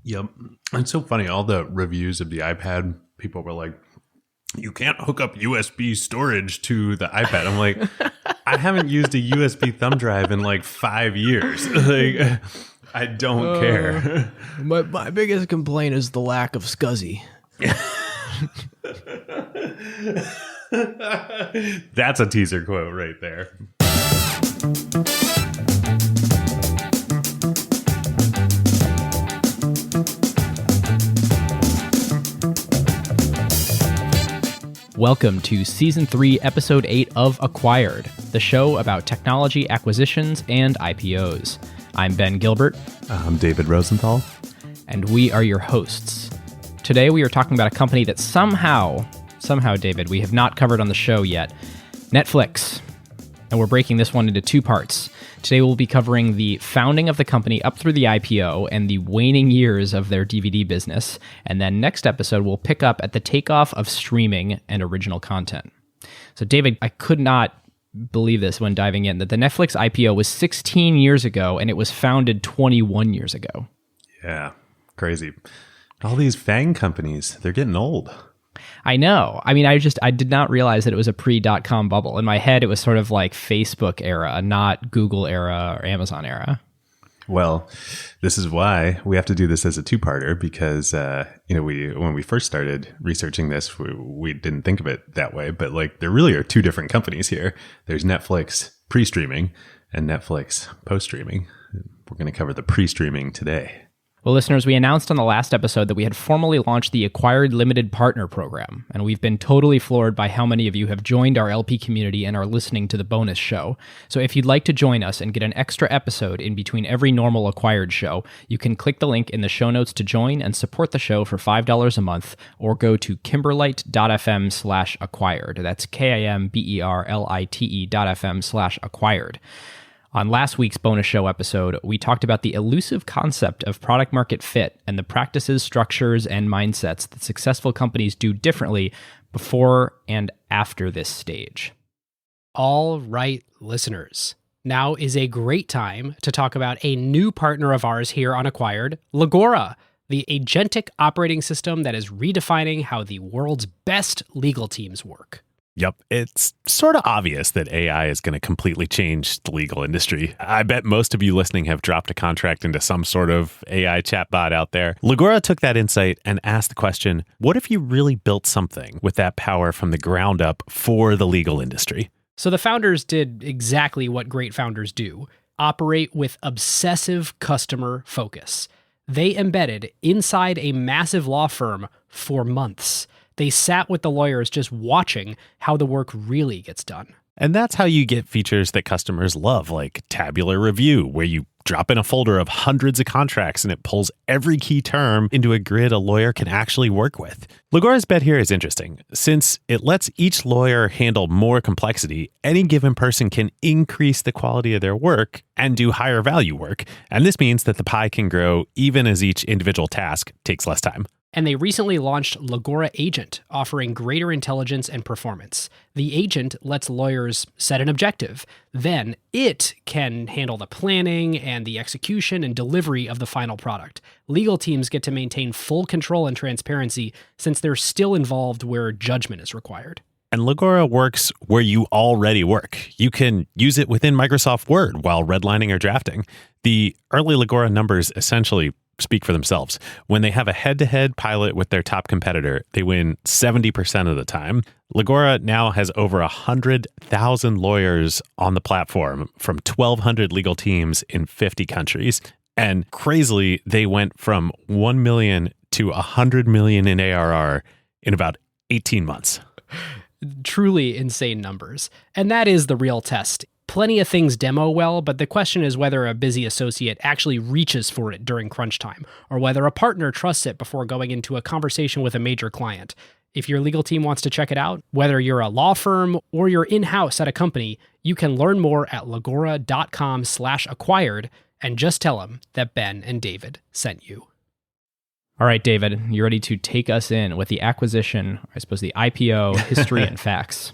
Yep. It's so funny. All the reviews of the iPad, people were like, you can't hook up USB storage to the iPad. I'm like, I haven't used a USB thumb drive in like 5 years. Like, I don't care. My biggest complaint is the lack of SCSI. That's a teaser quote right there. Welcome to Season 3, Episode 8 of Acquired, the show about technology acquisitions and IPOs. I'm Ben Gilbert. I'm David Rosenthal. And we are your hosts. Today we are talking about a company that somehow, David, we have not covered on the show yet, Netflix. And we're breaking this one into two parts. Today we'll be covering the founding of the company up through the IPO and the waning years of their DVD business. And then next episode, we'll pick up at the takeoff of streaming and original content. So David, I could not believe this when diving in, that the Netflix IPO was 16 years ago and it was founded 21 years ago. Yeah, crazy. All these FANG companies, they're getting old. I know. I mean, I did not realize that it was a pre-.com bubble. In my head, it was sort of like Facebook era, not Google era or Amazon era. Well, this is why we have to do this as a two-parter because, when we first started researching this, we didn't think of it that way. But like, there really are two different companies here. There's Netflix pre-streaming and Netflix post-streaming. We're going to cover the pre-streaming today. Well, listeners, we announced on the last episode that we had formally launched the Acquired Limited Partner Program, and we've been totally floored by how many of you have joined our LP community and are listening to the bonus show. So if you'd like to join us and get an extra episode in between every normal Acquired show, you can click the link in the show notes to join and support the show for $5 a month, or go to kimberlite.fm/acquired. That's KIMBERLITE.fm/acquired. On last week's bonus show episode, we talked about the elusive concept of product market fit and the practices, structures, and mindsets that successful companies do differently before and after this stage. All right, listeners. Now is a great time to talk about a new partner of ours here on Acquired, Legora, the agentic operating system that is redefining how the world's best legal teams work. Yep, it's sort of obvious that AI is going to completely change the legal industry. I bet most of you listening have dropped a contract into some sort of AI chatbot out there. Legora took that insight and asked the question, what if you really built something with that power from the ground up for the legal industry? So the founders did exactly what great founders do, operate with obsessive customer focus. They embedded inside a massive law firm for months. They sat with the lawyers just watching how the work really gets done. And that's how you get features that customers love, like tabular review, where you drop in a folder of hundreds of contracts and it pulls every key term into a grid a lawyer can actually work with. Legora's bet here is interesting. Since it lets each lawyer handle more complexity, any given person can increase the quality of their work and do higher value work. And this means that the pie can grow even as each individual task takes less time. And they recently launched Legora Agent, offering greater intelligence and performance. The agent lets lawyers set an objective. Then it can handle the planning and the execution and delivery of the final product. Legal teams get to maintain full control and transparency since they're still involved where judgment is required. And Legora works where you already work. You can use it within Microsoft Word while redlining or drafting. The early Legora numbers essentially speak for themselves. When they have a head-to-head pilot with their top competitor, they win 70% of the time. Legora now has over 100,000 lawyers on the platform from 1,200 legal teams in 50 countries. And crazily, they went from 1 million to 100 million in ARR in about 18 months. Truly insane numbers. And that is the real test. Plenty of things demo well, but the question is whether a busy associate actually reaches for it during crunch time, or whether a partner trusts it before going into a conversation with a major client. If your legal team wants to check it out, whether you're a law firm or you're in-house at a company, you can learn more at legora.com/acquired and just tell them that Ben and David sent you. All right, David, you ready to take us in with the acquisition, I suppose the IPO, history, and facts?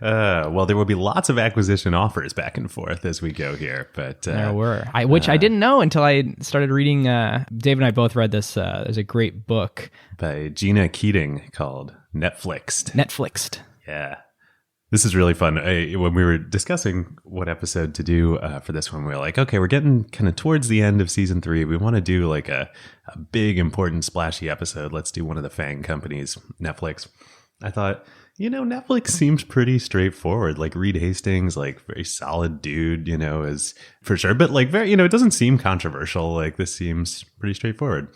Well, there will be lots of acquisition offers back and forth as we go here, but there were, which I didn't know until I started reading. Dave and I both read this. There's a great book by Gina Keating called Netflixed. Netflixed. Yeah. This is really fun. When we were discussing what episode to do for this one, we were like, okay, we're getting kind of towards the end of season 3. We want to do like a big, important, splashy episode. Let's do one of the FANG companies, Netflix. I thought, Netflix seems pretty straightforward. Like Reed Hastings, like very solid dude, is for sure. But like very, it doesn't seem controversial. Like this seems pretty straightforward.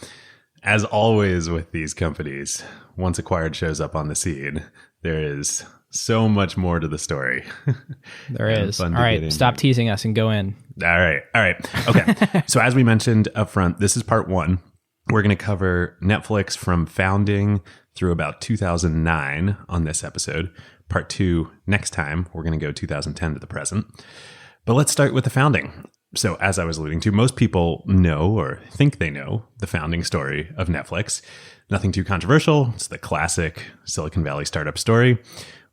As always with these companies, once acquired shows up on the scene, there is so much more to the story. There is. All right, stop teasing us and go in. All right. Okay. So as we mentioned up front, this is part 1. We're going to cover Netflix from founding through about 2009 on this episode. Part 2 next time. We're going to go 2010 to the present. But let's start with the founding. So as I was alluding to, most people know or think they know the founding story of Netflix. Nothing too controversial. It's the classic Silicon Valley startup story.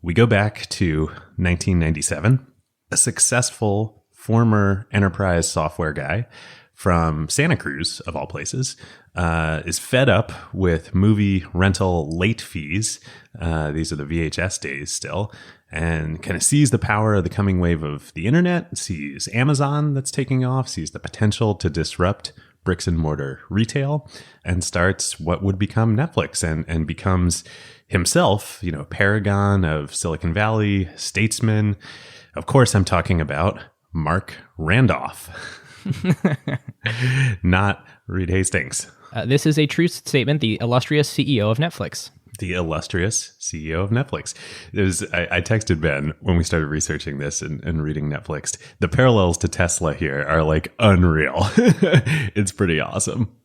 We go back to 1997. A successful former enterprise software guy from Santa Cruz, of all places, is fed up with movie rental late fees. These are the VHS days still. And kind of sees the power of the coming wave of the internet, sees Amazon that's taking off, sees the potential to disrupt bricks and mortar retail, and starts what would become Netflix and becomes himself, a paragon of Silicon Valley, statesman. Of course, I'm talking about Mark Randolph, not Reed Hastings. This is a true statement, the illustrious CEO of Netflix. The illustrious CEO of Netflix. I texted Ben when we started researching this and reading Netflix. The parallels to Tesla here are like unreal. It's pretty awesome.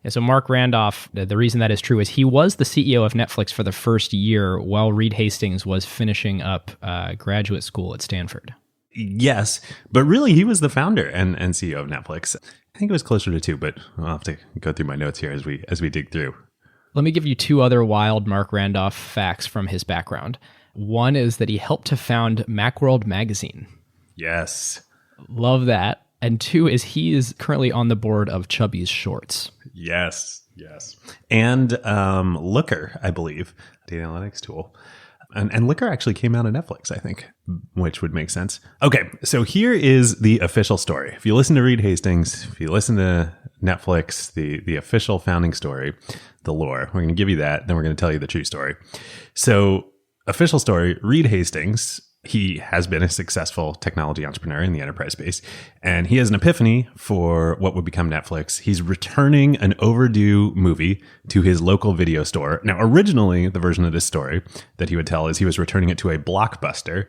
Yeah, so Mark Randolph, the reason that is true is he was the CEO of Netflix for the first year while Reed Hastings was finishing up graduate school at Stanford. Yes, but really he was the founder and CEO of Netflix. I think it was closer to 2, but I'll have to go through my notes here as we dig through. Let me give you 2 other wild Mark Randolph facts from his background. One is that he helped to found Macworld magazine. Yes. Love that. And 2 is he is currently on the board of Chubby's Shorts. Yes. And Looker, I believe, data analytics tool. And Looker actually came out of Netflix, I think, which would make sense. Okay, so here is the official story. If you listen to Reed Hastings, if you listen to Netflix, the official founding story, the lore, we're going to give you that, then we're going to tell you the true story. So, official story, Reed Hastings, he has been a successful technology entrepreneur in the enterprise space, and he has an epiphany for what would become Netflix. He's returning an overdue movie to his local video store. Now, originally, the version of this story that he would tell is he was returning it to a Blockbuster.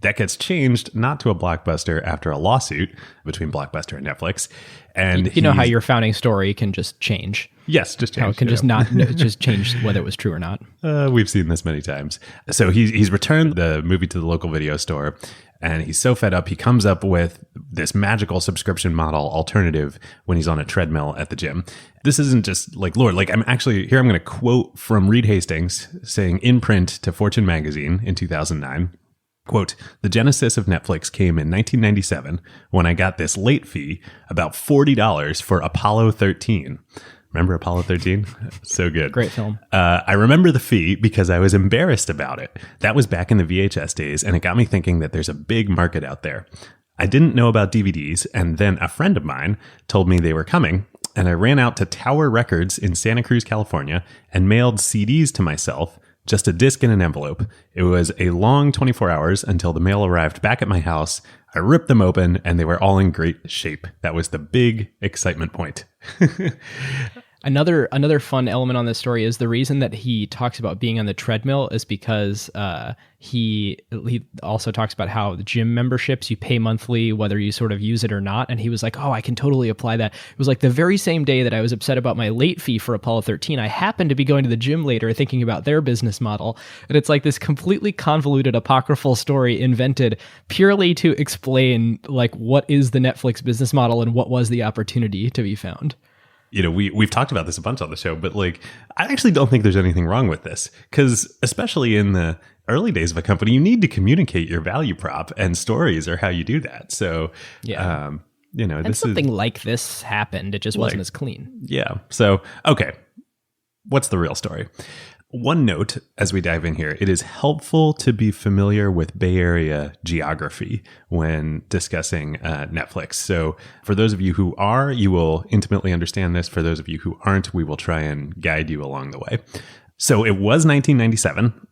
That gets changed not to a Blockbuster after a lawsuit between Blockbuster and Netflix. And you know how your founding story can just change. Yes, just change. How it can just not just change whether it was true or not. We've seen this many times. So he's returned the movie to the local video store, and he's so fed up, he comes up with this magical subscription model alternative when he's on a treadmill at the gym. This isn't just like lore. Like I'm going to quote from Reed Hastings saying in print to Fortune magazine in 2009. Quote, "The genesis of Netflix came in 1997 when I got this late fee, about $40 for Apollo 13. Remember Apollo 13? So good. Great film. I remember the fee because I was embarrassed about it. That was back in the VHS days, and it got me thinking that there's a big market out there. I didn't know about DVDs, and then a friend of mine told me they were coming, and I ran out to Tower Records in Santa Cruz, California, and mailed CDs to myself, just a disc in an envelope. It was a long 24 hours until the mail arrived back at my house. I ripped them open and they were all in great shape. That was the big excitement point." Another fun element on this story is the reason that he talks about being on the treadmill is because he also talks about how the gym memberships, you pay monthly whether you sort of use it or not. And he was like, oh, I can totally apply that. It was like the very same day that I was upset about my late fee for Apollo 13, I happened to be going to the gym later thinking about their business model. And it's like this completely convoluted apocryphal story invented purely to explain like what is the Netflix business model and what was the opportunity to be found. we've talked about this a bunch on the show, but like, I actually don't think there's anything wrong with this, because especially in the early days of a company, you need to communicate your value prop, and stories are how you do that. So, Yeah. and And something like this happened. It just wasn't as clean. Yeah. So, okay. What's the real story? One note as we dive in here, it is helpful to be familiar with Bay Area geography when discussing Netflix. So for those of you who are, you will intimately understand this. For those of you who aren't, we will try and guide you along the way. So it was 1997.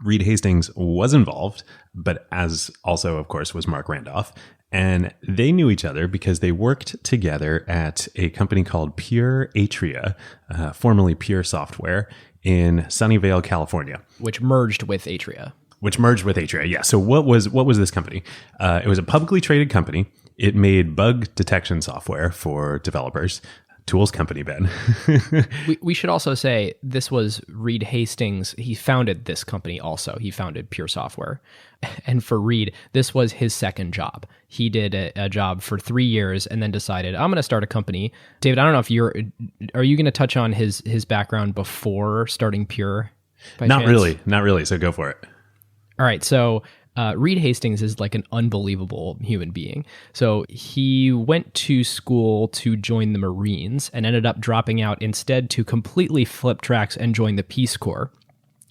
Reed Hastings was involved, but as also, of course, was Mark Randolph. And they knew each other because they worked together at a company called Pure Atria, formerly Pure Software, in Sunnyvale, California. Which merged with Atria. Yeah. So what was this company? It was a publicly traded company. It made bug detection software for developers. Tools company, Ben. We should also say this was Reed Hastings. He founded this company also. He founded Pure Software. And for Reed, this was his second job. He did a job for 3 years and then decided, I'm going to start a company. David, I don't know if are you going to touch on his background before starting Pure? Not really. So go for it. All right. So Reed Hastings is like an unbelievable human being. So he went to school to join the Marines and ended up dropping out instead to completely flip tracks and join the Peace Corps.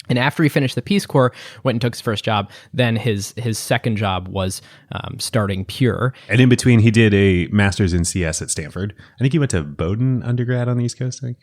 And after he finished the Peace Corps, went and took his first job. Then his second job was starting Pure. And in between, he did a master's in CS at Stanford. I think he went to Bowdoin undergrad on the East Coast. I think.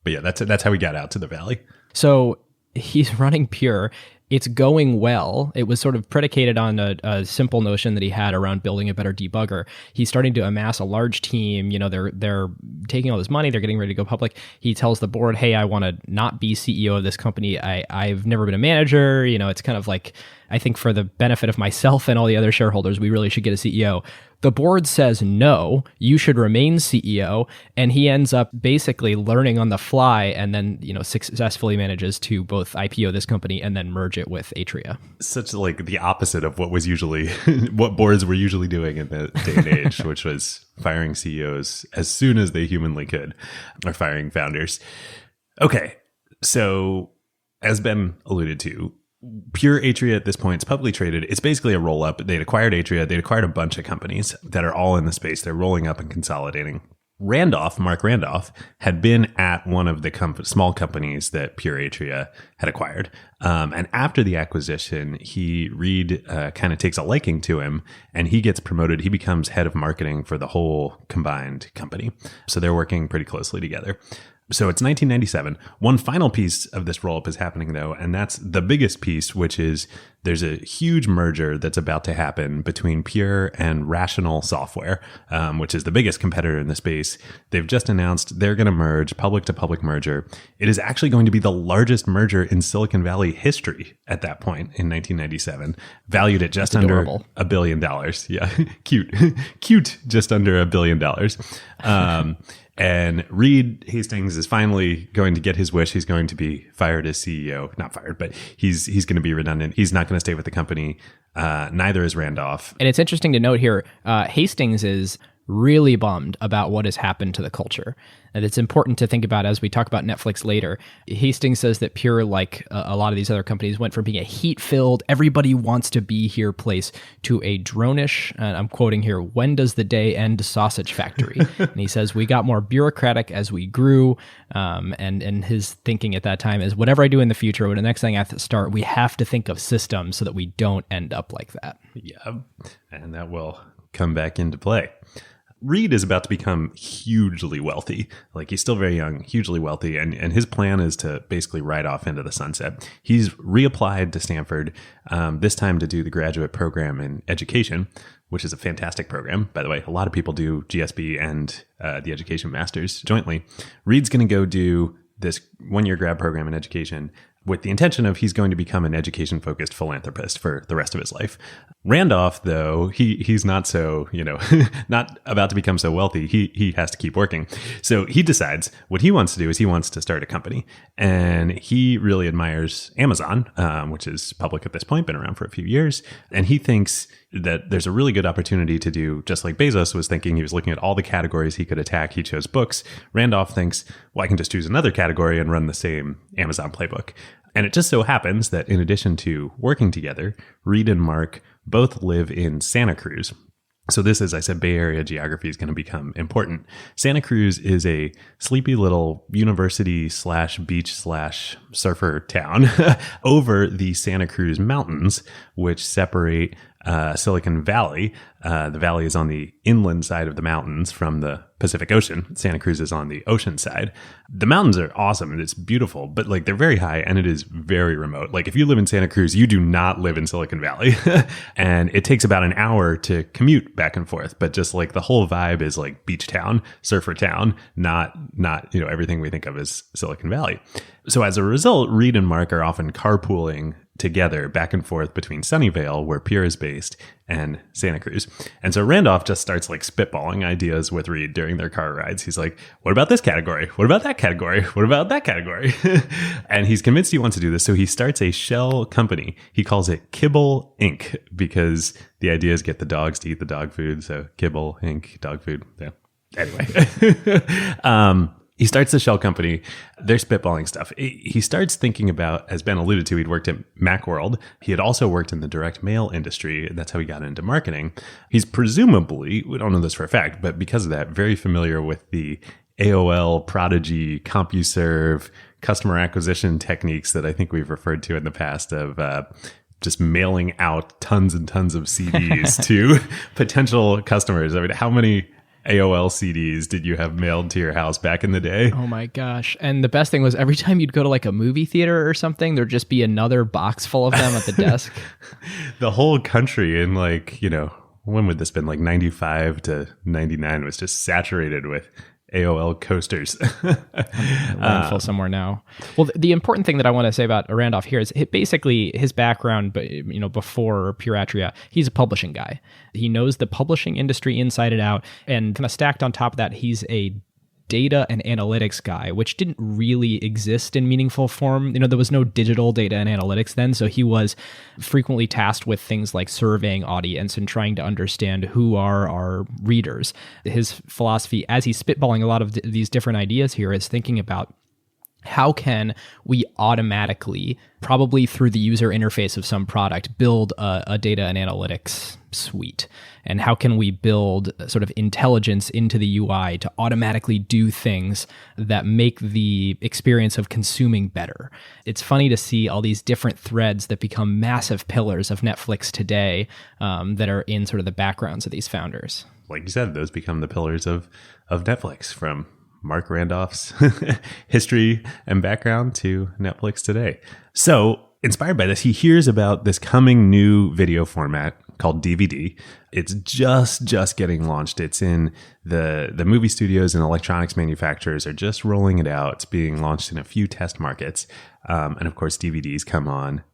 But yeah, that's how he got out to the Valley. So he's running Pure. It's going well. It was sort of predicated on a simple notion that he had around building a better debugger. He's starting to amass a large team. They're taking all this money. They're getting ready to go public. He tells the board, "Hey, I want to not be CEO of this company. I've never been a manager. It's kind of like, I think for the benefit of myself and all the other shareholders, we really should get a CEO." The board says, no, you should remain CEO. And he ends up basically learning on the fly and then, successfully manages to both IPO this company and then merge it with Atria. Such like the opposite of what was usually, what boards were usually doing in the day and age, which was firing CEOs as soon as they humanly could, or firing founders. Okay. So as Ben alluded to, Pure Atria at this point is publicly traded. It's basically a roll up. They'd acquired Atria. They'd acquired a bunch of companies that are all in the space. They're rolling up and consolidating. Mark Randolph, had been at one of the small companies that Pure Atria had acquired. And after the acquisition, Reed kind of takes a liking to him and he gets promoted. He becomes head of marketing for the whole combined company. So they're working pretty closely together. So it's 1997. One final piece of this roll-up is happening, though, and that's the biggest piece, which is there's a huge merger that's about to happen between Pure and Rational Software, which is the biggest competitor in the space. They've just announced they're going to merge, public-to-public merger. It is actually going to be the largest merger in Silicon Valley history at that point in 1997, valued at just under $1 billion. Yeah, cute, just under $1 billion. And Reed Hastings is finally going to get his wish. He's going to be fired as CEO. Not fired, but he's going to be redundant. He's not going to stay with the company. Neither is Randolph. And it's interesting to note here, Hastings is really bummed about what has happened to the culture. And it's important to think about as we talk about Netflix later. Hastings says that Pure, like a lot of these other companies, went from being a heat-filled, everybody wants to be here place to a dronish, and I'm quoting here, when does the day end sausage factory? And he says, we got more bureaucratic as we grew. And his thinking at that time is, whatever I do in the future, when the next thing I have to start, we have to think of systems so that we don't end up like that. Yeah, and that will come back into play. Reed is about to become hugely wealthy. Like, he's still very young, hugely wealthy, and his plan is to basically ride off into the sunset. He's reapplied to Stanford, this time to do the graduate program in education, which is a fantastic program. By the way, a lot of people do GSB and the education masters jointly. Reed's going to go do this one-year grad program in education with the intention of he's going to become an education-focused philanthropist for the rest of his life. Randolph, though, he's not so, not about to become so wealthy. He has to keep working. So he decides what he wants to do is he wants to start a company. And he really admires Amazon, which is public at this point, been around for a few years. And he thinks, that there's a really good opportunity to do just like Bezos was thinking. He was looking at all the categories he could attack. He chose books. Randolph thinks, well, I can just choose another category and run the same Amazon playbook. And it just so happens that in addition to working together, Reed and Mark both live in Santa Cruz. So this, as I said, Bay Area geography is going to become important. Santa Cruz is a sleepy little university/beach/surfer town over the Santa Cruz Mountains, which separate Silicon Valley. The valley is on the inland side of the mountains from the Pacific Ocean. Santa Cruz is on the ocean side. The mountains are awesome and it's beautiful, but like they're very high and it is very remote. Like if you live in Santa Cruz, you do not live in Silicon Valley. And it takes about an hour to commute back and forth. But just like the whole vibe is like beach town, surfer town, not everything we think of as Silicon Valley. So as a result, Reed and Mark are often carpooling together back and forth between Sunnyvale, where Pierre is based, and Santa Cruz. And so Randolph just starts like spitballing ideas with Reed during their car rides. He's like, what about this category? What about that category? What about that category? And he's convinced he wants to do this. So he starts a shell company. He calls it Kibble Inc. because the idea is get the dogs to eat the dog food. So Kibble Inc. dog food. Yeah. Anyway. He starts the shell company. They're spitballing stuff. He starts thinking about, as Ben alluded to, he'd worked at Macworld. He had also worked in the direct mail industry. And that's how he got into marketing. He's presumably, we don't know this for a fact, but because of that, very familiar with the AOL, Prodigy, CompuServe, customer acquisition techniques that I think we've referred to in the past of just mailing out tons and tons of CDs to potential customers. I mean, how many AOL CDs did you have mailed to your house back in the day? Oh my gosh. And the best thing was every time you'd go to like a movie theater or something, there'd just be another box full of them at the desk. The whole country in like, when would this have been? Like 95 to 99 was just saturated with AOL coasters. Landfill somewhere now. Well, the important thing that I want to say about Randolph here is basically his background, but before Pure Atria, he's a publishing guy. He knows the publishing industry inside and out, and kind of stacked on top of that, he's a data and analytics guy, which didn't really exist in meaningful form. There was no digital data and analytics then, so he was frequently tasked with things like surveying audience and trying to understand who are our readers. His philosophy, as he's spitballing a lot of these different ideas here, is thinking about how can we automatically, probably through the user interface of some product, build a data and analytics suite? And how can we build sort of intelligence into the UI to automatically do things that make the experience of consuming better? It's funny to see all these different threads that become massive pillars of Netflix today that are in sort of the backgrounds of these founders. Like you said, those become the pillars of Netflix, from Mark Randolph's history and background to Netflix today. So, inspired by this, he hears about this coming new video format called DVD. It's just getting launched. It's in the movie studios and electronics manufacturers are just rolling it out. It's being launched in a few test markets. And of course, DVDs come on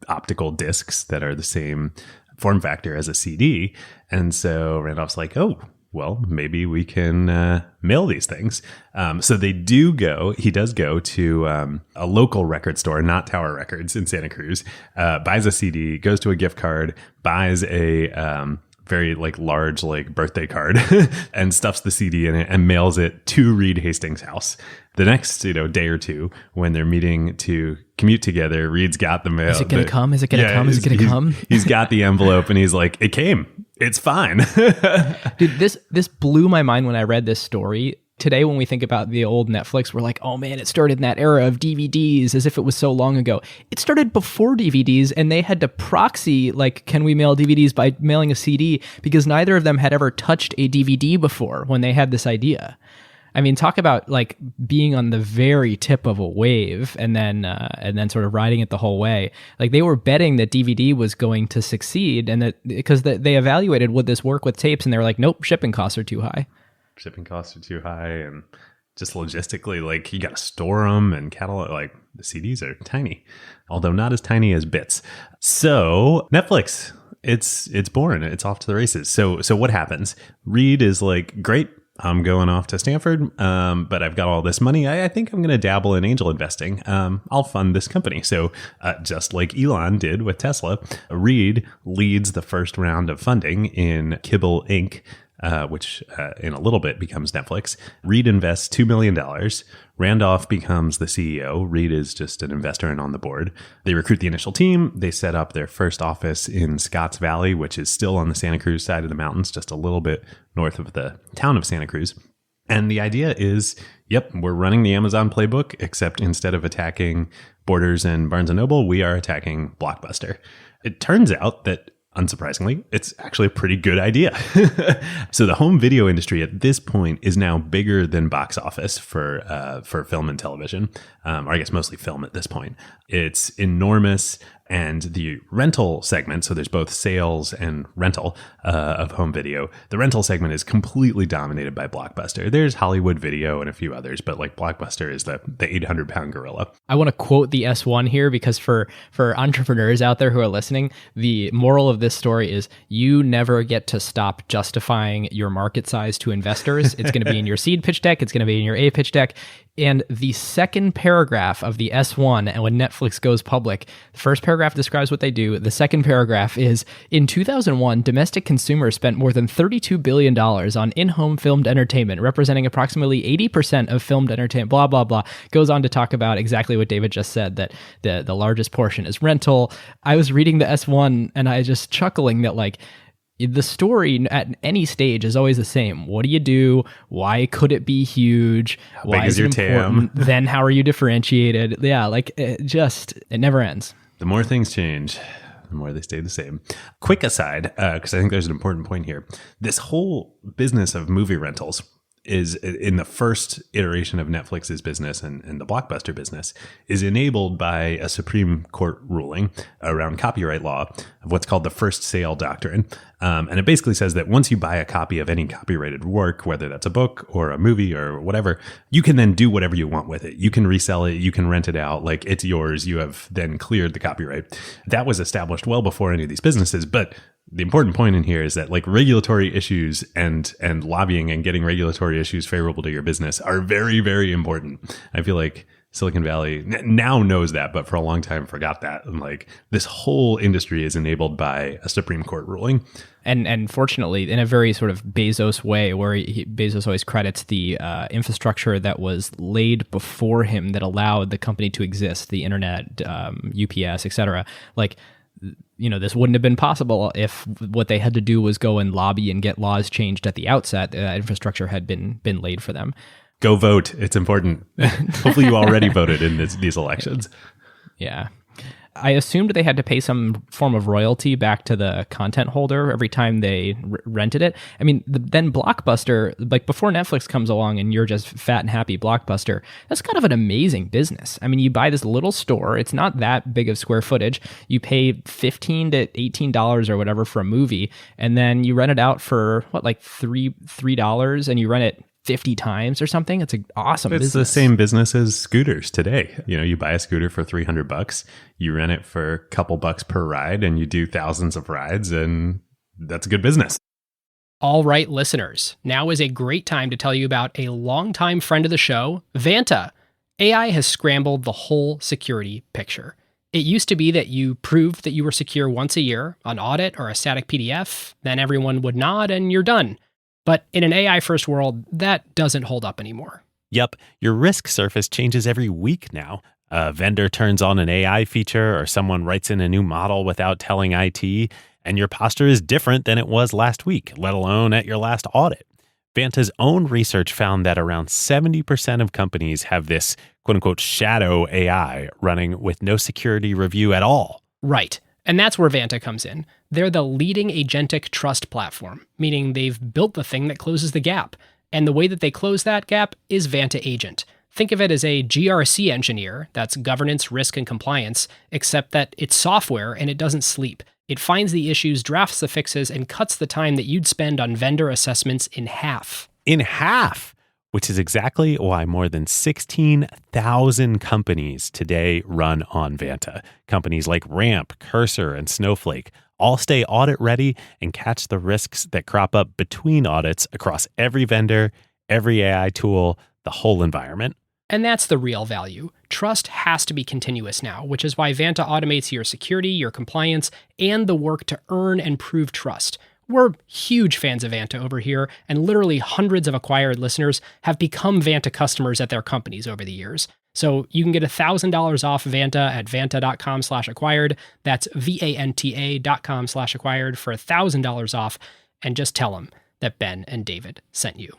optical discs that are the same form factor as a CD. And so Randolph's like, oh, well, maybe we can mail these things. So he does go to a local record store, not Tower Records in Santa Cruz, buys a CD, goes to a gift card, buys a very like large like birthday card and stuffs the CD in it and mails it to Reed Hastings' house. The next day or two, when they're meeting to commute together, Reed's got the mail. Is it going to come? Is it going to come? Is it going to come? He's got the envelope and he's like, it came. It's fine. Dude, this blew my mind when I read this story. Today, when we think about the old Netflix, we're like, oh man, it started in that era of DVDs as if it was so long ago. It started before DVDs, and they had to proxy, like, can we mail DVDs by mailing a CD? Because neither of them had ever touched a DVD before when they had this idea. I mean, talk about like being on the very tip of a wave and then sort of riding it the whole way. Like they were betting that DVD was going to succeed, and that because they evaluated, would this work with tapes, and they were like, nope, shipping costs are too high. Shipping costs are too high, and just logistically, like you got to store them and catalog. Like the CDs are tiny, although not as tiny as bits. So Netflix, it's born. It's off to the races. So what happens? Reed is like, great. I'm going off to Stanford, but I've got all this money. I think I'm going to dabble in angel investing. I'll fund this company. So just like Elon did with Tesla, Reed leads the first round of funding in Kibble Inc., which in a little bit becomes Netflix. Reed invests $2 million. Randolph becomes the CEO. Reed is just an investor and on the board. They recruit the initial team. They set up their first office in Scotts Valley, which is still on the Santa Cruz side of the mountains, just a little bit north of the town of Santa Cruz. And the idea is, yep, we're running the Amazon playbook, except instead of attacking Borders and Barnes & Noble, we are attacking Blockbuster. It turns out that, unsurprisingly, it's actually a pretty good idea. So the home video industry at this point is now bigger than box office for film and television, or I guess mostly film at this point. It's enormous. And the rental segment, so there's both sales and rental of home video. The rental segment is completely dominated by Blockbuster. There's Hollywood Video and a few others, but like Blockbuster is the 800-pound gorilla. I want to quote the S1 here because for entrepreneurs out there who are listening, the moral of this story is you never get to stop justifying your market size to investors. It's going to be in your seed pitch deck. It's going to be in your A pitch deck. And the second paragraph of the S1, and when Netflix goes public, the first paragraph describes what they do. The second paragraph is, in 2001, domestic consumers spent more than $32 billion on in-home filmed entertainment, representing approximately 80% of filmed entertainment, blah, blah, blah. Goes on to talk about exactly what David just said, that the largest portion is rental. I was reading the S1 and I was just chuckling that like, the story at any stage is always the same. What do you do? Why could it be huge? Why is it important? Then how are you differentiated? Yeah, like it never ends. The more things change, the more they stay the same. Quick aside, because I think there's an important point here. This whole business of movie rentals is, in the first iteration of Netflix's business and the Blockbuster business, is enabled by a Supreme Court ruling around copyright law of what's called the first sale doctrine. And it basically says that once you buy a copy of any copyrighted work, whether that's a book or a movie or whatever, you can then do whatever you want with it. You can resell it. You can rent it out. Like, it's yours. You have then cleared the copyright. That was established well before any of these businesses. But the important point in here is that like regulatory issues and lobbying and getting regulatory issues favorable to your business are very, very important. I feel like Silicon Valley now knows that, but for a long time forgot that. And like this whole industry is enabled by a Supreme Court ruling. And fortunately, in a very sort of Bezos way, where Bezos always credits the infrastructure that was laid before him that allowed the company to exist, the internet, UPS, et cetera. Like, you know, this wouldn't have been possible if what they had to do was go and lobby and get laws changed at the outset. Infrastructure had been laid for them. Go vote. It's important. Hopefully you already voted in these elections. Yeah. I assumed they had to pay some form of royalty back to the content holder every time they rented it. I mean, then Blockbuster, like before Netflix comes along and you're just fat and happy Blockbuster, that's kind of an amazing business. I mean, you buy this little store. It's not that big of square footage. You pay $15 to $18 or whatever for a movie, and then you rent it out for what, like $3, and you rent it 50 times or something. It's an awesome business. It's the same business as scooters today. You know, you buy a scooter for $300, you rent it for a couple bucks per ride, and you do thousands of rides, and that's a good business. All right, listeners, now is a great time to tell you about a longtime friend of the show, Vanta. AI has scrambled the whole security picture. It used to be that you proved that you were secure once a year, an audit or a static PDF, then everyone would nod and you're done. But in an AI-first world, that doesn't hold up anymore. Yep, your risk surface changes every week now. A vendor turns on an AI feature or someone writes in a new model without telling IT, and your posture is different than it was last week, let alone at your last audit. Vanta's own research found that around 70% of companies have this quote-unquote shadow AI running with no security review at all. Right. And that's where Vanta comes in. They're the leading agentic trust platform, meaning they've built the thing that closes the gap. And the way that they close that gap is Vanta Agent. Think of it as a GRC engineer, that's governance, risk, and compliance, except that it's software and it doesn't sleep. It finds the issues, drafts the fixes, and cuts the time that you'd spend on vendor assessments in half. In half! Which is exactly why more than 16,000 companies today run on Vanta. Companies like Ramp, Cursor, and Snowflake all stay audit ready and catch the risks that crop up between audits across every vendor every AI tool, the whole environment. And that's the real value. Trust has to be continuous now, which is why Vanta automates your security, your compliance, and the work to earn and prove trust. We're huge fans of Vanta over here, and literally hundreds of acquired listeners have become Vanta customers at their companies over the years. So you can get $1,000 off Vanta at vanta.com/acquired. That's VANTA.com/acquired for $1,000 off. And just tell them that Ben and David sent you.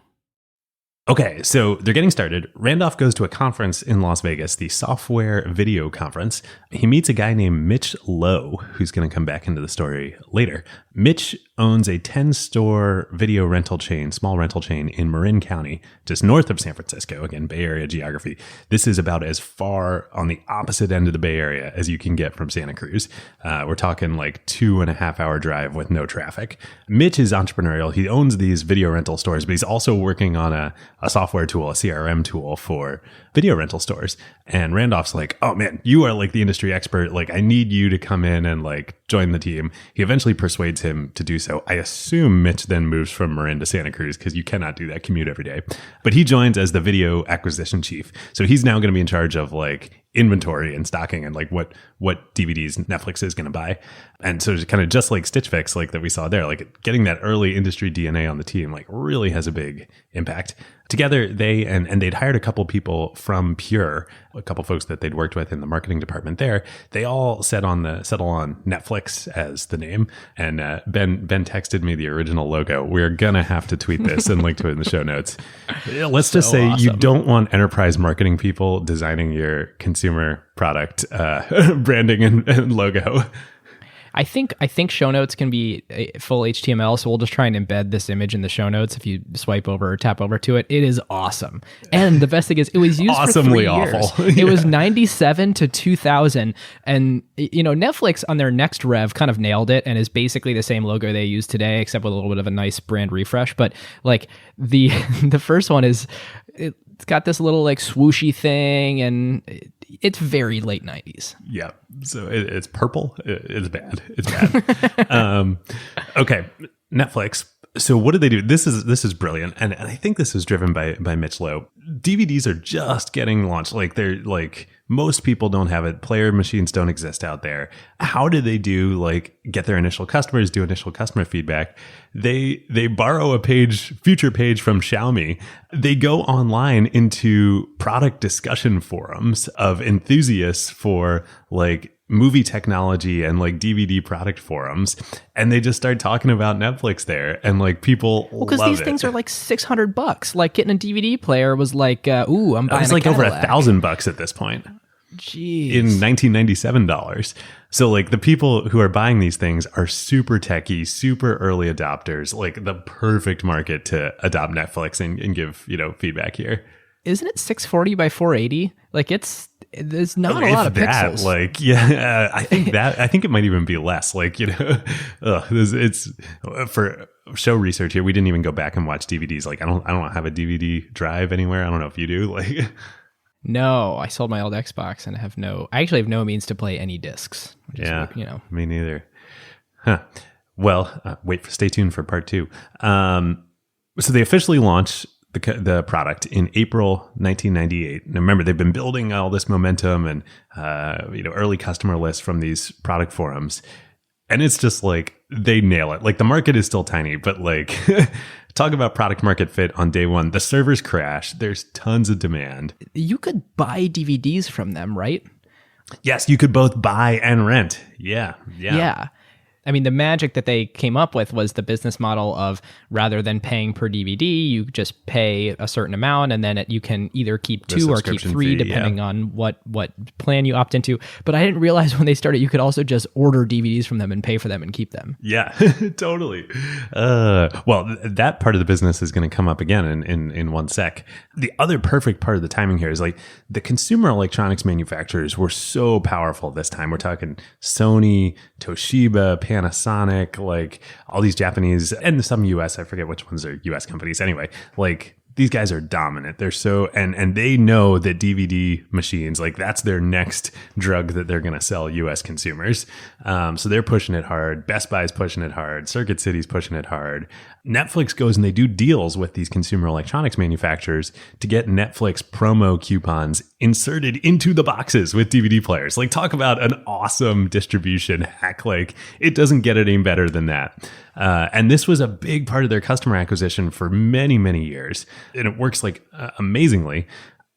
Okay, so they're getting started. Randolph goes to a conference in Las Vegas, the Software Video Conference. He meets a guy named Mitch Lowe, who's going to come back into the story later. Mitch owns a 10-store video rental chain, small rental chain in Marin County, just north of San Francisco. Again, Bay Area geography. This is about as far on the opposite end of the Bay Area as you can get from Santa Cruz. We're talking like 2.5-hour drive with no traffic. Mitch is entrepreneurial. He owns these video rental stores, but he's also working on a software tool, a CRM tool for video rental stores. And Randolph's like, oh man, you are like the industry expert. Like, I need you to come in and like join the team. He eventually persuades him to do so. I assume Mitch then moves from Marin to Santa Cruz because you cannot do that commute every day. But he joins as the video acquisition chief. So he's now going to be in charge of like inventory and stocking and like what DVDs Netflix is going to buy. And so kind of just like Stitch Fix, like that we saw there, like getting that early industry DNA on the team, like really has a big impact. Together, they and they'd hired a couple people from Pure, a couple folks that they'd worked with in the marketing department there. They all settle on Netflix as the name. And Ben texted me the original logo. We're gonna have to tweet this and link to it in the show notes. Let's just say awesome. You don't want enterprise marketing people designing your consumer product branding and logo. I think show notes can be full HTML, so we'll just try and embed this image in the show notes. If you swipe over or tap over to it, it is awesome. And the best thing is, it was used awesomely for 3 years. Awful. It was 97 to 2000, and Netflix on their next rev kind of nailed it, and is basically the same logo they use today, except with a little bit of a nice brand refresh. But like the first one is, it's got this little like swooshy thing, and it's very late 90s. Yeah. So it's purple. It's bad. It's bad. Okay. Netflix. So what did they do? This is brilliant. And I think this is driven by Mitch Lowe. DVDs are just getting launched. Like they're like, most people don't have it. Player machines don't exist out there. How did they do like get their initial customers, do initial customer feedback? They borrow a future page from Xiaomi. They go online into product discussion forums of enthusiasts for like movie technology and like DVD product forums, and they just start talking about Netflix there, and like people because these things are like $600. Like getting a DVD player was like, ooh, I'm buying. It's like over $1,000 at this point. Jeez. In $1997. So like the people who are buying these things are super techie, super early adopters, like the perfect market to adopt Netflix and give feedback here. Isn't it 640 by 480? Like there's not a lot of pixels. Like, yeah, I think it might even be less. Like, it's for show research here. We didn't even go back and watch DVDs. Like, I don't have a DVD drive anywhere. I don't know if you do. Like, no, I sold my old Xbox and I actually have no means to play any discs. Yeah, me neither. Huh. Well, stay tuned for part 2. So they officially launched the product in April 1998. And remember, they've been building all this momentum and early customer lists from these product forums, and it's just like they nail it. Like the market is still tiny, but like talk about product market fit on day one. The servers crash. There's tons of demand. You could buy DVDs from them, right? Yes, you could both buy and rent. Yeah. I mean, the magic that they came up with was the business model of rather than paying per DVD, you just pay a certain amount, and then you can either keep 2 or keep 3, depending on what plan you opt into. But I didn't realize when they started, you could also just order DVDs from them and pay for them and keep them. Yeah, totally. Well, that part of the business is going to come up again in one sec. The other perfect part of the timing here is like the consumer electronics manufacturers were so powerful this time. We're talking Sony, Toshiba, Panasonic, like all these Japanese and some US, I forget which ones are US companies. Anyway, like these guys are dominant. They're so, and they know that DVD machines, like that's their next drug that they're going to sell US consumers. So they're pushing it hard. Best Buy's pushing it hard. Circuit City's pushing it hard. Netflix goes and they do deals with these consumer electronics manufacturers to get Netflix promo coupons inserted into the boxes with DVD players. Like, talk about an awesome distribution hack. Like, it doesn't get any better than that. And this was a big part of their customer acquisition for many, many years. And it works like amazingly.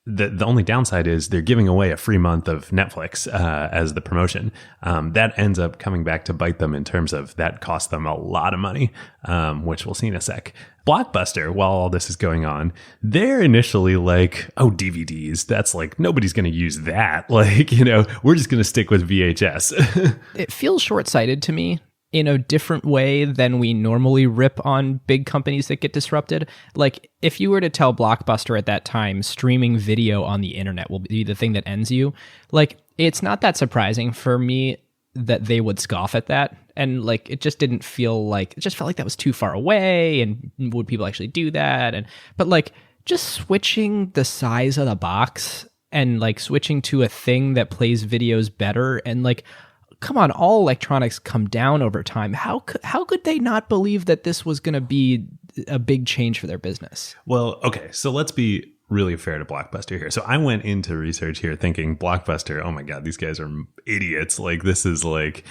The only downside is they're giving away a free month of Netflix as the promotion. That ends up coming back to bite them in terms of that cost them a lot of money, which we'll see in a sec. Blockbuster, while all this is going on, they're initially like, oh, DVDs, that's like, nobody's going to use that. Like, we're just going to stick with VHS. It feels short-sighted to me in a different way than we normally rip on big companies that get disrupted. Like, if you were to tell Blockbuster at that time, streaming video on the internet will be the thing that ends you, like, it's not that surprising for me that they would scoff at that. And like, it just didn't feel like, it just felt like that was too far away. And would people actually do that? But like, just switching the size of the box and like switching to a thing that plays videos better, and like, come on, all electronics come down over time. How could they not believe that this was going to be a big change for their business? Well, okay, so let's be really fair to Blockbuster here. So I went into research here thinking Blockbuster, oh my God, these guys are idiots. Like, this is like,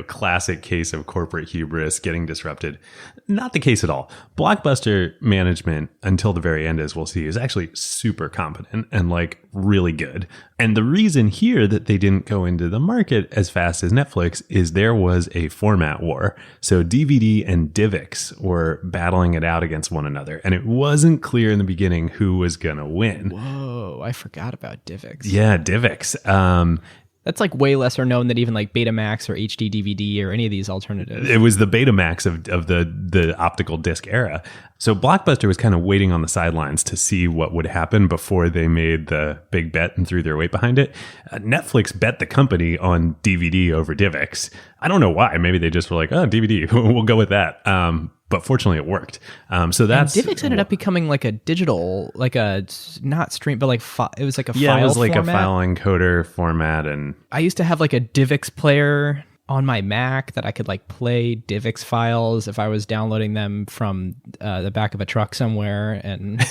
classic case of corporate hubris getting disrupted. Not the case at all. Blockbuster management, until the very end, as we'll see, is actually super competent and like really good. And the reason here that they didn't go into the market as fast as Netflix is there was a format war. So DVD and DivX were battling it out against one another. And it wasn't clear in the beginning who was going to win. Whoa, I forgot about DivX. Yeah, DivX. That's like way lesser known than even like Betamax or HD DVD or any of these alternatives. It was the Betamax of the optical disc era. So Blockbuster was kind of waiting on the sidelines to see what would happen before they made the big bet and threw their weight behind it. Netflix bet the company on DVD over DivX. I don't know why. Maybe they just were like, oh, DVD, we'll go with that. But fortunately, it worked. So that's... And DivX ended up becoming like a digital, like a, not stream, but like, it was like a file Yeah, it was like format. a file encoder format. And I used to have like a DivX player on my Mac that I could like play DivX files if I was downloading them from the back of a truck somewhere. And